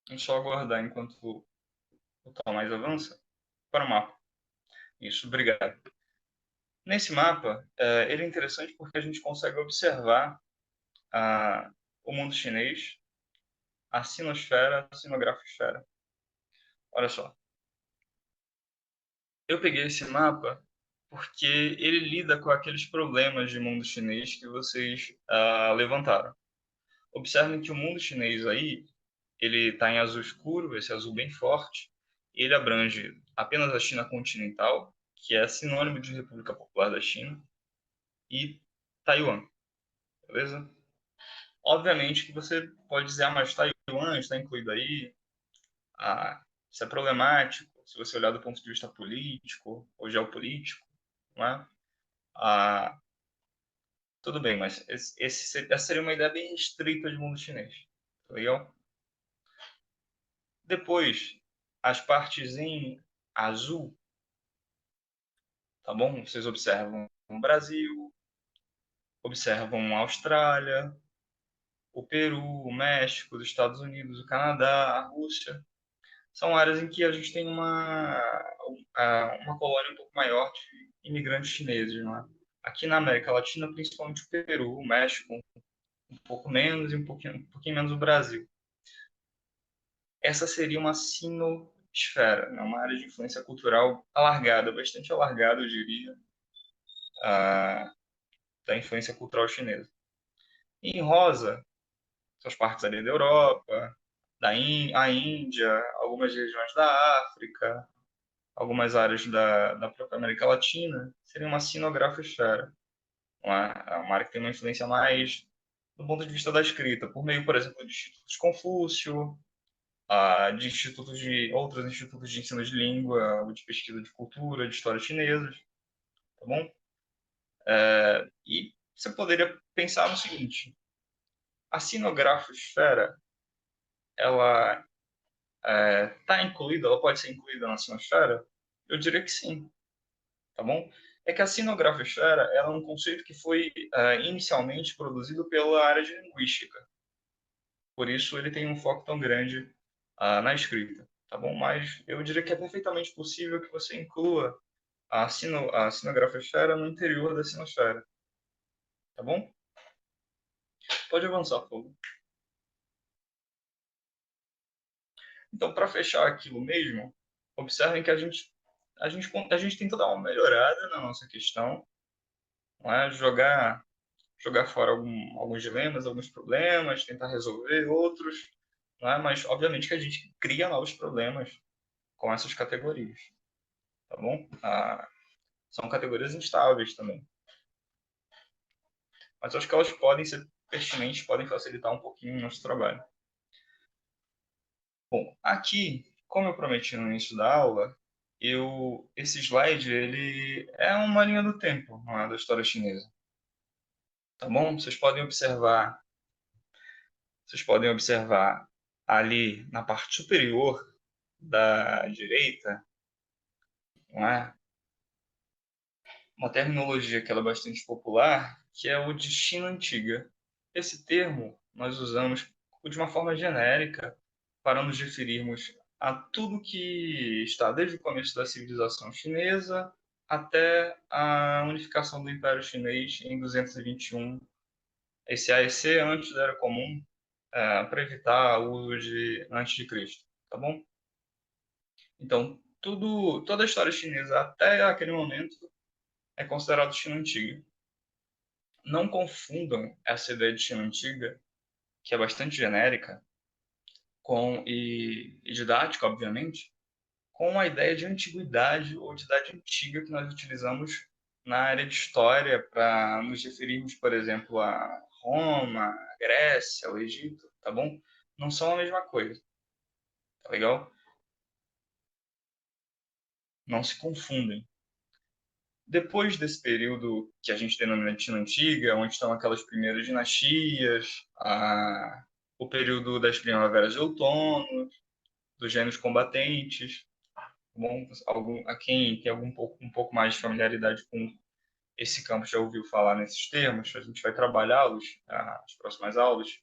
C: Vamos só aguardar enquanto o Tomás avança para o mapa. Isso, obrigado. Nesse mapa, ele é interessante porque a gente consegue observar o mundo chinês, a sinosfera, a sinografosfera. Olha só, eu peguei esse mapa porque ele lida com aqueles problemas de mundo chinês que vocês levantaram. Observem que o mundo chinês aí, ele está em azul escuro, esse azul bem forte. Ele abrange apenas a China continental, que é sinônimo de República Popular da China, e Taiwan, beleza? Obviamente que você pode dizer, mas Taiwan está incluído aí, isso é problemático, se você olhar do ponto de vista político ou geopolítico, não é? Ah, tudo bem, mas essa seria uma ideia bem restrita de mundo chinês, tá legal? Depois, as partes em azul, tá bom? Vocês observam o Brasil, observam a Austrália, o Peru, o México, os Estados Unidos, o Canadá, a Rússia. São áreas em que a gente tem uma colônia um pouco maior de imigrantes chineses, não é? Aqui na América Latina, principalmente o Peru, o México, um pouco menos e um pouquinho menos o Brasil. Essa seria uma sinosfera, né? Uma área de influência cultural alargada, bastante alargada, eu diria, ah, da influência cultural chinesa. E em rosa, são as partes ali da Europa, a Índia, algumas regiões da África, algumas áreas da própria América Latina, seria uma sinografosfera. Uma área que tem uma influência mais do ponto de vista da escrita, por meio, por exemplo, de institutos Confúcio, de outros institutos de ensino de língua, ou de pesquisa de cultura, de história chinesas, tá bom? E você poderia pensar no seguinte: a sinografosfera, ela está incluída, ela pode ser incluída na sinosfera? Eu diria que sim, tá bom? É que a sinografosfera ela é um conceito que foi inicialmente produzido pela área de linguística. Por isso ele tem um foco tão grande na escrita, tá bom? Mas eu diria que é perfeitamente possível que você inclua a sinografosfera no interior da sinosfera, tá bom? Pode avançar, por favor. Então, para fechar aquilo mesmo, observem que a gente tenta dar uma melhorada na nossa questão, não é? Jogar fora alguns dilemas, alguns problemas, tentar resolver outros, não é? Mas, obviamente, que a gente cria novos problemas com essas categorias, tá bom? São categorias instáveis também. Mas acho que elas podem ser pertinentes, podem facilitar um pouquinho o nosso trabalho. Bom, aqui, como eu prometi no início da aula, esse slide ele é uma linha do tempo, não é, da história chinesa. Tá bom? Vocês podem observar ali na parte superior da direita, não é? Uma terminologia que ela é bastante popular, que é o de China Antiga. Esse termo nós usamos de uma forma genérica para nos referirmos a tudo que está desde o começo da civilização chinesa até a unificação do Império Chinês em 221, esse AEC antes da Era Comum, para evitar o uso de antes de Cristo, tá bom? Então, toda a história chinesa até aquele momento é considerado China Antiga. Não confundam essa ideia de China Antiga, que é bastante genérica e didática, obviamente, com a ideia de antiguidade ou de idade antiga que nós utilizamos na área de história para nos referirmos, por exemplo, a Roma, a Grécia, o Egito, tá bom? Não são a mesma coisa, tá legal? Não se confundem. Depois desse período que a gente denomina de China Antiga, onde estão aquelas primeiras dinastias, o período das primaveras e outono, dos gênios combatentes, bom, a quem tem um pouco mais de familiaridade com esse campo já ouviu falar nesses termos, a gente vai trabalhá-los nas próximas aulas,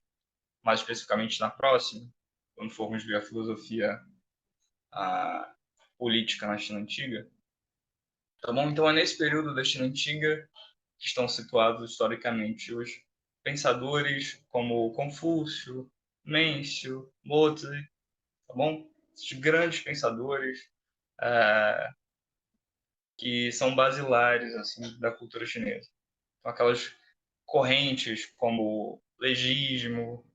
C: mais especificamente na próxima, quando formos ver a filosofia a política na China Antiga. Tá bom? Então é nesse período da China Antiga que estão situados historicamente os pensadores como Confúcio, Mêncio, Mozart, tá bom? Esses grandes pensadores é, que são basilares assim da cultura chinesa. Então, aquelas correntes como legismo,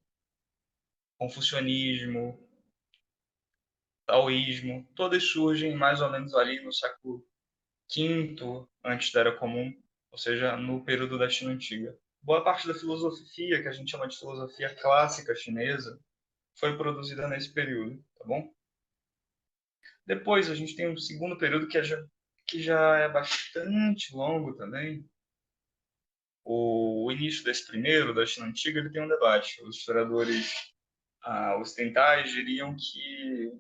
C: confucionismo, taoísmo, todas surgem mais ou menos ali no século V antes da Era Comum, ou seja, no período da China Antiga. Boa parte da filosofia, que a gente chama de filosofia clássica chinesa, foi produzida nesse período, tá bom? Depois a gente tem um segundo período que já é bastante longo também. O início desse primeiro, da China Antiga, ele tem um debate. Os historiadores ocidentais diriam que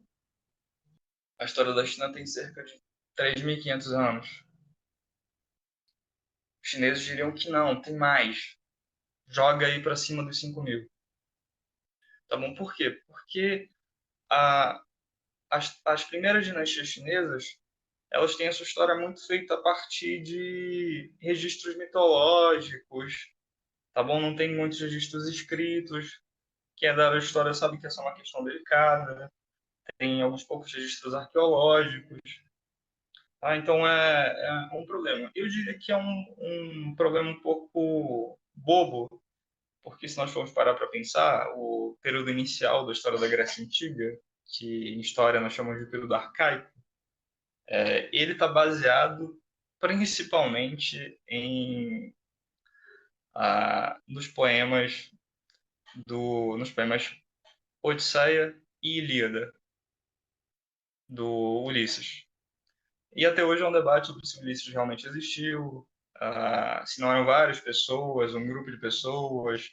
C: a história da China tem cerca de 3.500 anos. Os chineses diriam que não, tem mais. Joga aí para cima dos 5.000. Tá bom? Por quê? Porque as primeiras dinastias chinesas elas têm essa história muito feita a partir de registros mitológicos, tá bom? Não tem muitos registros escritos. Quem é da história sabe que essa é uma questão delicada. Tem alguns poucos registros arqueológicos. Tá? Então é um problema. Eu diria que é um problema um pouco bobo, porque se nós formos parar para pensar, o período inicial da história da Grécia Antiga, que em história nós chamamos de período arcaico, ele está baseado principalmente nos poemas Odisseia e Ilíada, do Ulisses. E até hoje é um debate sobre se Ulisses realmente existiu, se não eram várias pessoas, um grupo de pessoas.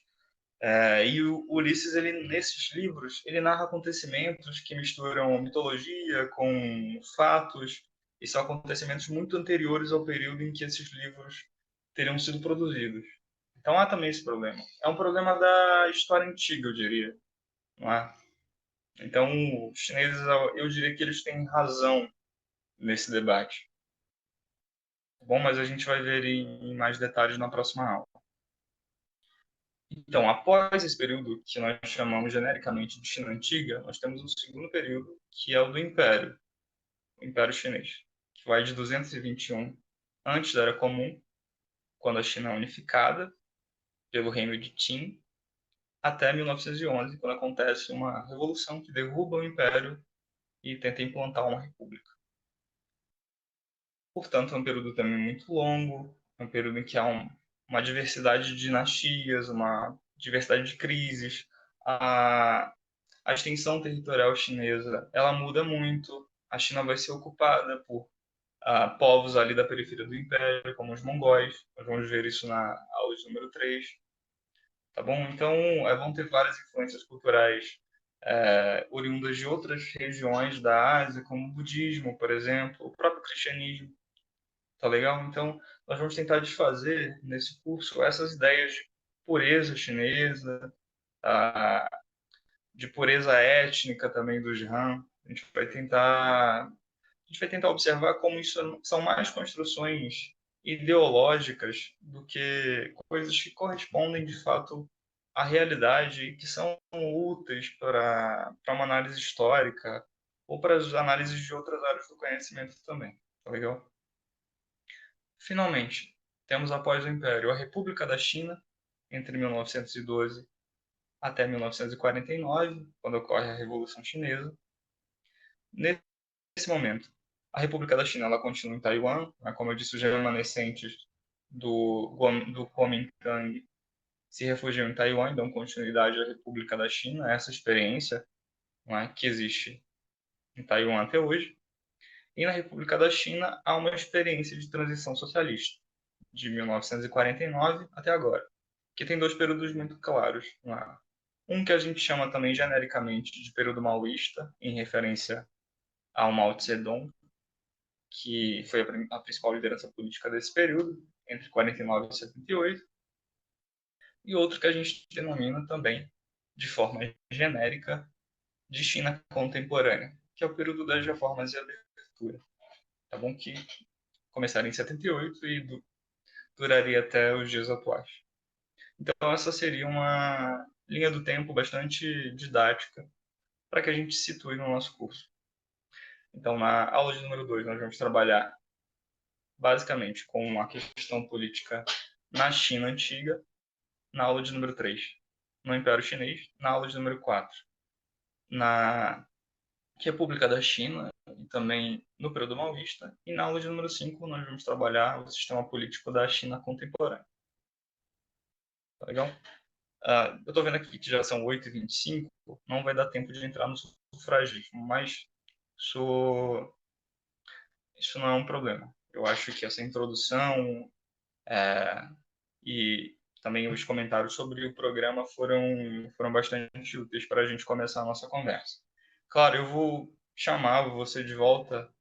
C: E o Ulisses, ele, nesses livros, ele narra acontecimentos que misturam mitologia com fatos, e são acontecimentos muito anteriores ao período em que esses livros teriam sido produzidos. Então há também esse problema. É um problema da história antiga, eu diria, não é? Então, os chineses, eu diria que eles têm razão nesse debate. Bom, mas a gente vai ver em mais detalhes na próxima aula. Então, após esse período, que nós chamamos genericamente de China Antiga, nós temos um segundo período, que é o do Império, o Império Chinês, que vai de 221 antes da Era Comum, quando a China é unificada pelo Reino de Qin, até 1911, quando acontece uma revolução que derruba o Império e tenta implantar uma república. Portanto, é um período também muito longo, é um período em que há uma diversidade de dinastias, uma diversidade de crises. A extensão territorial chinesa, ela muda muito. A China vai ser ocupada por povos ali da periferia do Império, como os mongóis. Nós vamos ver isso na aula de número 3. Tá bom? Então, vão ter várias influências culturais oriundas de outras regiões da Ásia, como o budismo, por exemplo, o próprio cristianismo. Tá legal? Então, nós vamos tentar desfazer nesse curso essas ideias de pureza chinesa, ah, de pureza étnica também dos Han. A gente vai tentar observar como isso são mais construções ideológicas do que coisas que correspondem de fato à realidade e que são úteis para uma análise histórica ou para as análises de outras áreas do conhecimento também. Tá legal? Finalmente, temos após o Império a República da China, entre 1912 até 1949, quando ocorre a Revolução Chinesa. Nesse momento, a República da China ela continua em Taiwan, né? Como eu disse, os remanescentes do Kuomintang se refugiam em Taiwan, dão continuidade à República da China, essa experiência, né, que existe em Taiwan até hoje. E na República da China há uma experiência de transição socialista, de 1949 até agora, que tem dois períodos muito claros. Né? Um que a gente chama também genericamente de período maoísta, em referência ao Mao Tse-tung, que foi a principal liderança política desse período, entre 49 e 78, e outro que a gente denomina também, de forma genérica, de China contemporânea, que é o período das reformas e abertura, tá bom? Que começaram em 78 e duraria até os dias atuais. Então, essa seria uma linha do tempo bastante didática para que a gente se situe no nosso curso. Então, na aula de número 2, nós vamos trabalhar basicamente com a questão política na China antiga, na aula de número 3, no Império Chinês, na aula de número 4, na República da China e também no período maoísta, e na aula de número 5 nós vamos trabalhar o sistema político da China contemporânea. Tá legal? Eu estou vendo aqui que já são 8h25, não vai dar tempo de entrar no sufragismo, mas isso, isso não é um problema. Eu acho que essa introdução e também os comentários sobre o programa foram bastante úteis para a gente começar a nossa conversa. Claro, eu vou chamar você de volta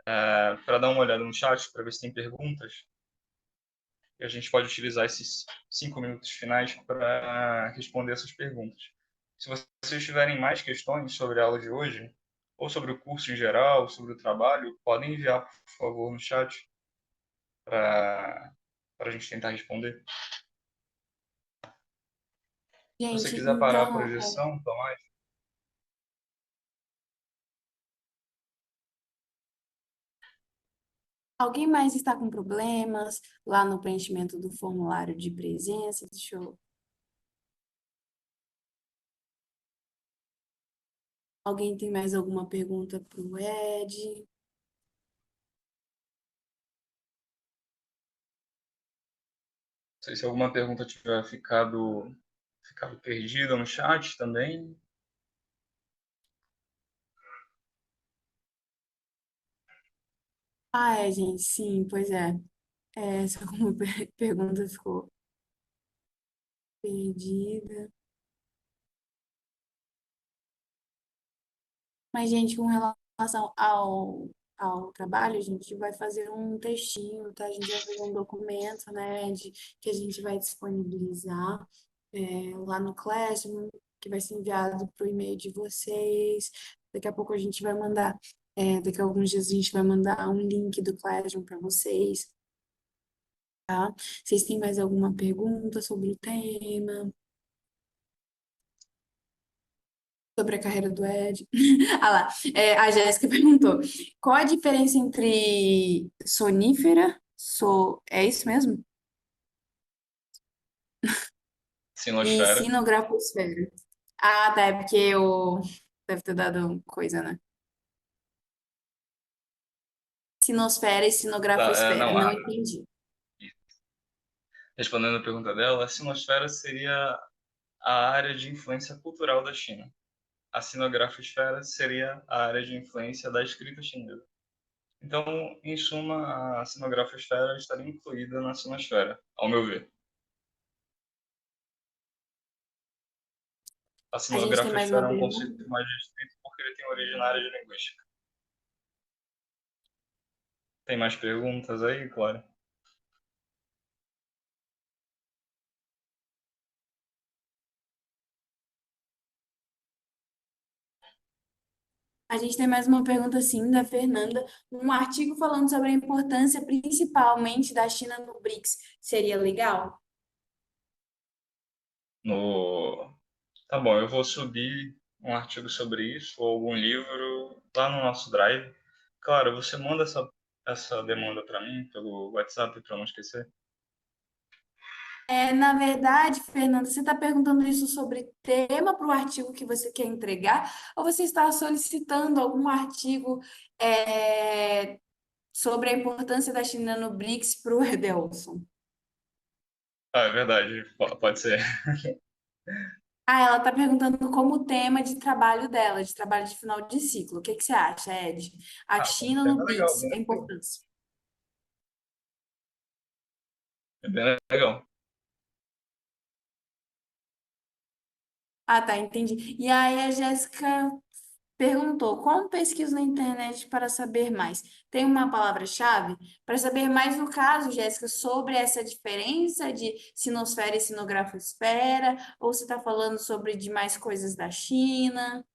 C: para dar uma olhada no chat, para ver se tem perguntas. E a gente pode utilizar esses 5 minutos finais para responder essas perguntas. Se vocês tiverem mais questões sobre a aula de hoje, ou sobre o curso em geral, sobre o trabalho, podem enviar, por favor, no chat para a gente tentar responder. Se você
A: Gente,
C: quiser parar a
A: então,
C: projeção, Tomás.
A: alguém mais está com problemas lá no preenchimento do formulário de presença? Deixa eu... Alguém tem mais alguma pergunta para o Ed?
C: Não sei se alguma pergunta tiver ficado perdida no chat também.
A: Gente, sim, pois é. Essa alguma pergunta ficou perdida. Mas, gente, com relação ao trabalho, a gente vai fazer um textinho, tá? A gente vai fazer um documento, né, que a gente vai disponibilizar lá no Classroom, que vai ser enviado para o e-mail de vocês. Daqui a pouco a gente vai mandar, daqui a alguns dias a gente vai mandar um link do Classroom para vocês, tá? Vocês têm mais alguma pergunta sobre o tema? Sobre a carreira do Ed. Ah lá, a Jéssica perguntou, qual a diferença entre sonífera, é isso mesmo? E
C: Sinosfera.
A: sinografosfera? Ah, tá, é porque eu deve ter dado coisa, né? Sinosfera e
C: Tá,
A: sinografosfera,
C: não,
A: não entendi.
C: respondendo a pergunta dela, a sinosfera seria a área de influência cultural da China. A sinografosfera seria a área de influência da escrita chinesa. Então, em suma, a sinografosfera estaria incluída na sinosfera, ao meu ver. A
A: A gente tem mais uma
C: sinografosfera é um conceito
A: pergunta?
C: mais restrito porque ele tem origem na área de linguística. Tem mais perguntas aí, Clara?
A: A gente tem mais uma pergunta, sim, da Fernanda. Um artigo falando sobre a importância, principalmente, da China no BRICS. Seria legal?
C: No... Tá bom, eu vou subir um artigo sobre isso ou algum livro lá no nosso Drive. Claro, você manda essa demanda para mim pelo WhatsApp para não esquecer.
A: Na verdade, Fernanda, você está perguntando isso sobre tema para o artigo que você quer entregar, ou você está solicitando algum artigo sobre a importância da China no BRICS para o Edelson?
C: Ah, é verdade, pode ser.
A: Ah, ela está perguntando como tema de trabalho dela, de trabalho de final de ciclo. O que que você acha, Ed? A
C: Ah, como
A: China
C: tema
A: no
C: é legal,
A: BRICS,
C: bem
A: a
C: legal.
A: importância.
C: É bem legal.
A: Ah, tá, entendi. E aí a Jéssica perguntou: como pesquiso na internet para saber mais? Tem uma palavra-chave? Para saber mais no caso, Jéssica, sobre essa diferença de sinosfera e sinografosfera, ou você está falando sobre demais coisas da China?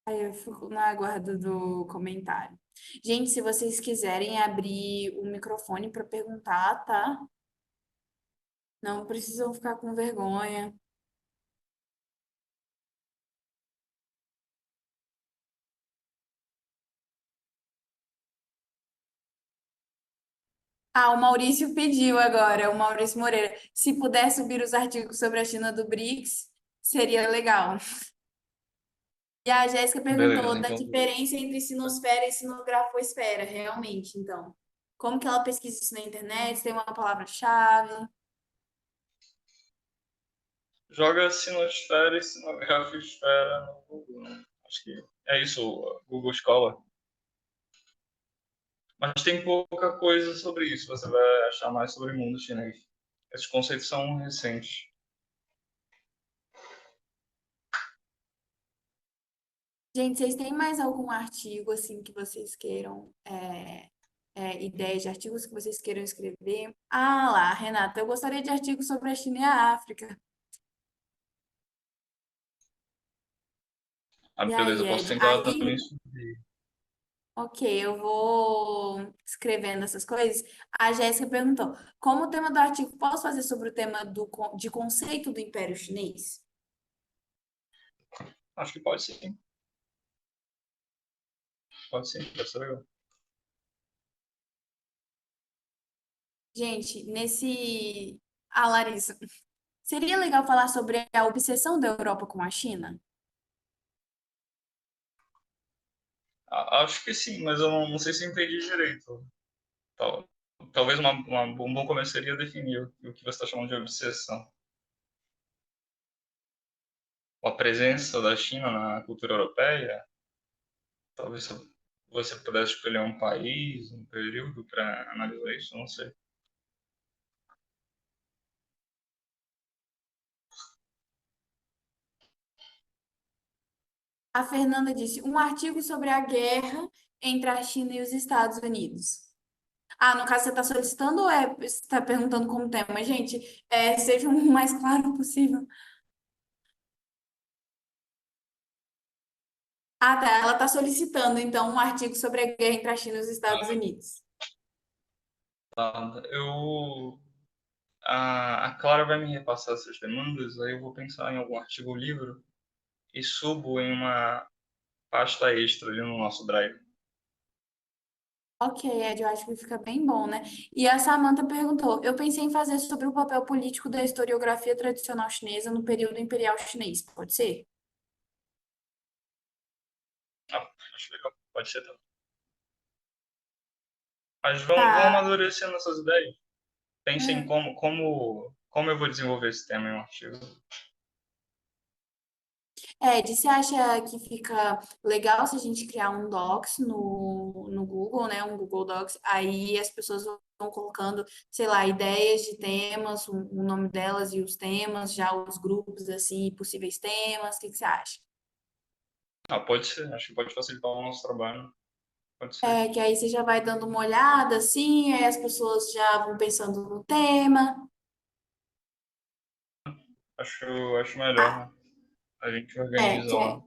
A: Aí eu fico na aguardo do comentário. Gente, se vocês quiserem abrir o microfone para perguntar, tá? Não precisam ficar com vergonha. Ah, o Maurício pediu agora, o Maurício Moreira. Se puder subir os artigos sobre a China do BRICS, seria legal. E a Jéssica
C: Beleza,
A: perguntou da
C: então.
A: diferença entre sinosfera e sinografosfera, realmente, então. Como que ela pesquisa isso na internet? Tem uma palavra-chave?
C: Joga sinosfera e sinografosfera no Google, né? Acho que é isso, o Google Scholar. Mas tem pouca coisa sobre isso, você vai achar mais sobre o mundo chinês. Esses conceitos são recentes.
A: Gente, vocês têm mais algum artigo, assim, que vocês queiram, ideias de artigos que vocês queiram escrever? Ah, lá, Renata, eu gostaria de artigos sobre a China e a África.
C: Ah,
A: E
C: beleza,
A: aí,
C: eu posso
A: Ed?
C: tentar também
A: Aí,
C: subir.
A: ok, eu vou escrevendo essas coisas. A Jéssica perguntou: como o tema do artigo, posso fazer sobre o tema de conceito do Império Chinês?
C: Acho que pode sim. Pode sim, pode ser legal.
A: Gente, Ah, Larissa, seria legal falar sobre a obsessão da Europa com a China?
C: Acho que sim, mas eu não sei se eu entendi direito. Tal- Talvez um bom começo seria definir o que você está chamando de obsessão. A presença da China na cultura europeia, talvez você pudesse escolher um país, um período para analisar isso, eu não sei.
A: A Fernanda disse, um artigo sobre a guerra entre a China e os Estados Unidos. Ah, no caso, você está solicitando ou você está perguntando como tema? Gente, seja o mais claro possível. Ah, tá. Ela está solicitando, então, um artigo sobre a guerra entre a China e os Estados Unidos.
C: Eu, a Clara vai me repassar essas demandas, aí eu vou pensar em algum artigo ou livro e subo em uma pasta extra ali no nosso Drive.
A: Ok, Ed, eu acho que fica bem bom, né? E a Samantha perguntou: eu pensei em fazer sobre o papel político da historiografia tradicional chinesa no período imperial chinês. Pode ser?
C: Ah, acho legal, pode ser também. Mas vão
A: Tá.
C: amadurecendo essas ideias. Pensem em
A: É.
C: como eu vou desenvolver esse tema em um artigo.
A: Ed, você acha que fica legal se a gente criar um Docs no Google, né? Um Google Docs, aí as pessoas vão colocando, sei lá, ideias de temas, o nome delas e os temas, já os grupos, assim, possíveis temas. O que que você acha?
C: Ah, pode ser, acho que pode facilitar o nosso trabalho. Pode ser.
A: Que aí você já vai dando uma olhada, assim, aí as pessoas já vão pensando no tema.
C: Acho melhor,
A: Ah,
C: né? A gente organiza
A: que
C: lá.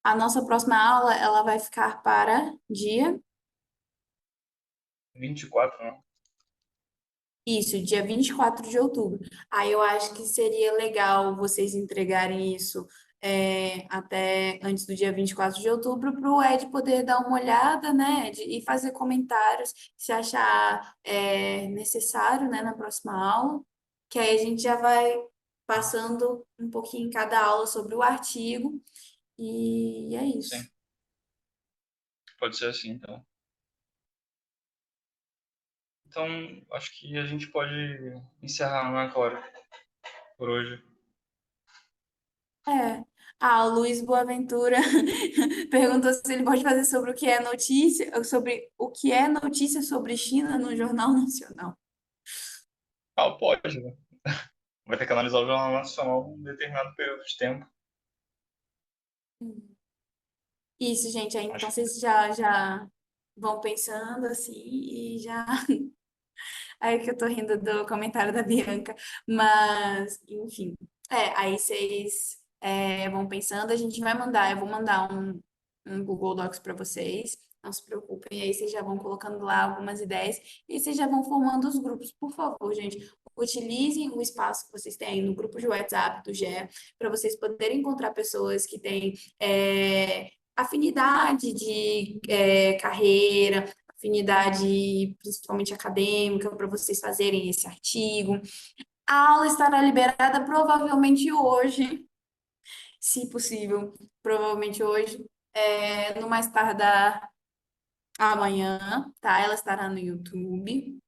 A: a nossa próxima aula, ela vai ficar para dia,
C: 24, né?
A: isso, dia 24 de outubro. Aí eu acho que seria legal vocês entregarem isso até antes do dia 24 de outubro, para o Ed poder dar uma olhada, né, Ed, e fazer comentários, se achar necessário, né, na próxima aula, que aí a gente já vai passando um pouquinho em cada aula sobre o artigo, e é
C: Sim,
A: isso.
C: pode ser assim, então. Então, acho que a gente pode encerrar, né, Clara, por hoje.
A: É. Ah, o Luiz Boaventura perguntou se ele pode fazer sobre o que é notícia, sobre o que é notícia sobre China no Jornal Nacional.
C: Ah, pode, né? Vai ter que analisar o Jornal Nacional um determinado período de tempo.
A: Isso, gente. Aí, então
C: Acho que
A: vocês já vão pensando assim e já. Aí que eu tô rindo do comentário da Bianca. Mas, enfim. Aí vocês vão pensando, a gente vai mandar, eu vou mandar um Google Docs para vocês. Não se preocupem, aí vocês já vão colocando lá algumas ideias e vocês já vão formando os grupos. Por favor, gente, utilizem o espaço que vocês têm no grupo de WhatsApp do GE para vocês poderem encontrar pessoas que têm afinidade de carreira, afinidade principalmente acadêmica, para vocês fazerem esse artigo. A aula estará liberada provavelmente hoje, se possível, provavelmente hoje, no mais tardar amanhã, tá? Ela estará no YouTube.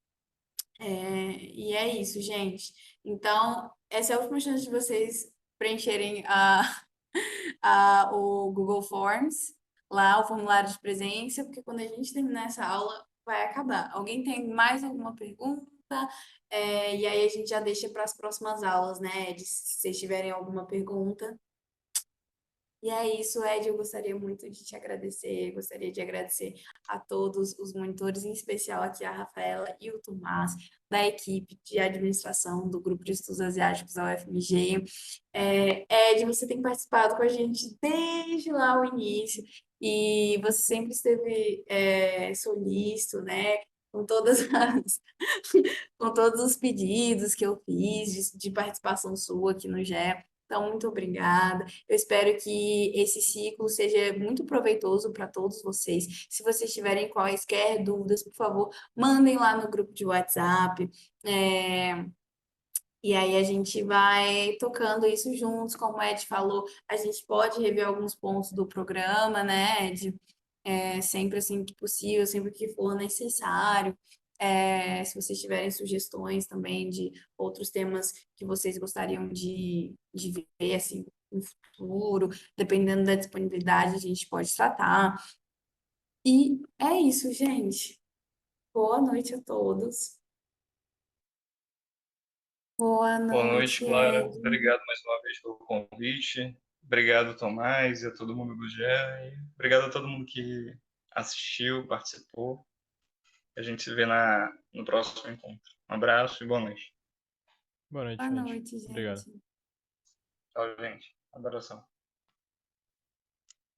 A: E é isso, gente. Então, essa é a última chance de vocês preencherem o Google Forms, lá o formulário de presença, porque quando a gente terminar essa aula, vai acabar. Alguém tem mais alguma pergunta? E aí a gente já deixa para as próximas aulas, né, Ed? Se vocês tiverem alguma pergunta. E é isso, Ed. Eu gostaria muito de te agradecer. Gostaria de agradecer a todos os monitores, em especial aqui a Rafaela e o Tomás, da equipe de administração do Grupo de Estudos Asiáticos da UFMG. Ed, você tem participado com a gente desde lá o início e você sempre esteve solícito, né? Com todas as, com todos os pedidos que eu fiz de participação sua aqui no GE. Então, muito obrigada. Eu espero que esse ciclo seja muito proveitoso para todos vocês. Se vocês tiverem quaisquer dúvidas, por favor, mandem lá no grupo de WhatsApp. É, E aí a gente vai tocando isso juntos, como o Ed falou, a gente pode rever alguns pontos do programa, né, Ed? Sempre assim que possível, sempre que for necessário. Se vocês tiverem sugestões também de outros temas que vocês gostariam de ver assim no futuro, dependendo da disponibilidade, a gente pode tratar. E é isso, gente. Boa noite a todos. Boa
C: Boa noite,
A: noite,
C: Clara.
A: Ed.
C: Obrigado mais uma vez pelo convite. Obrigado, Tomás, e a todo mundo do GE. E obrigado a todo mundo que assistiu, participou. A gente se vê no próximo encontro. Um abraço e boa noite.
B: Boa noite,
A: Boa
B: gente.
A: noite,
B: Obrigado.
A: gente.
C: Tchau, gente. Adoração.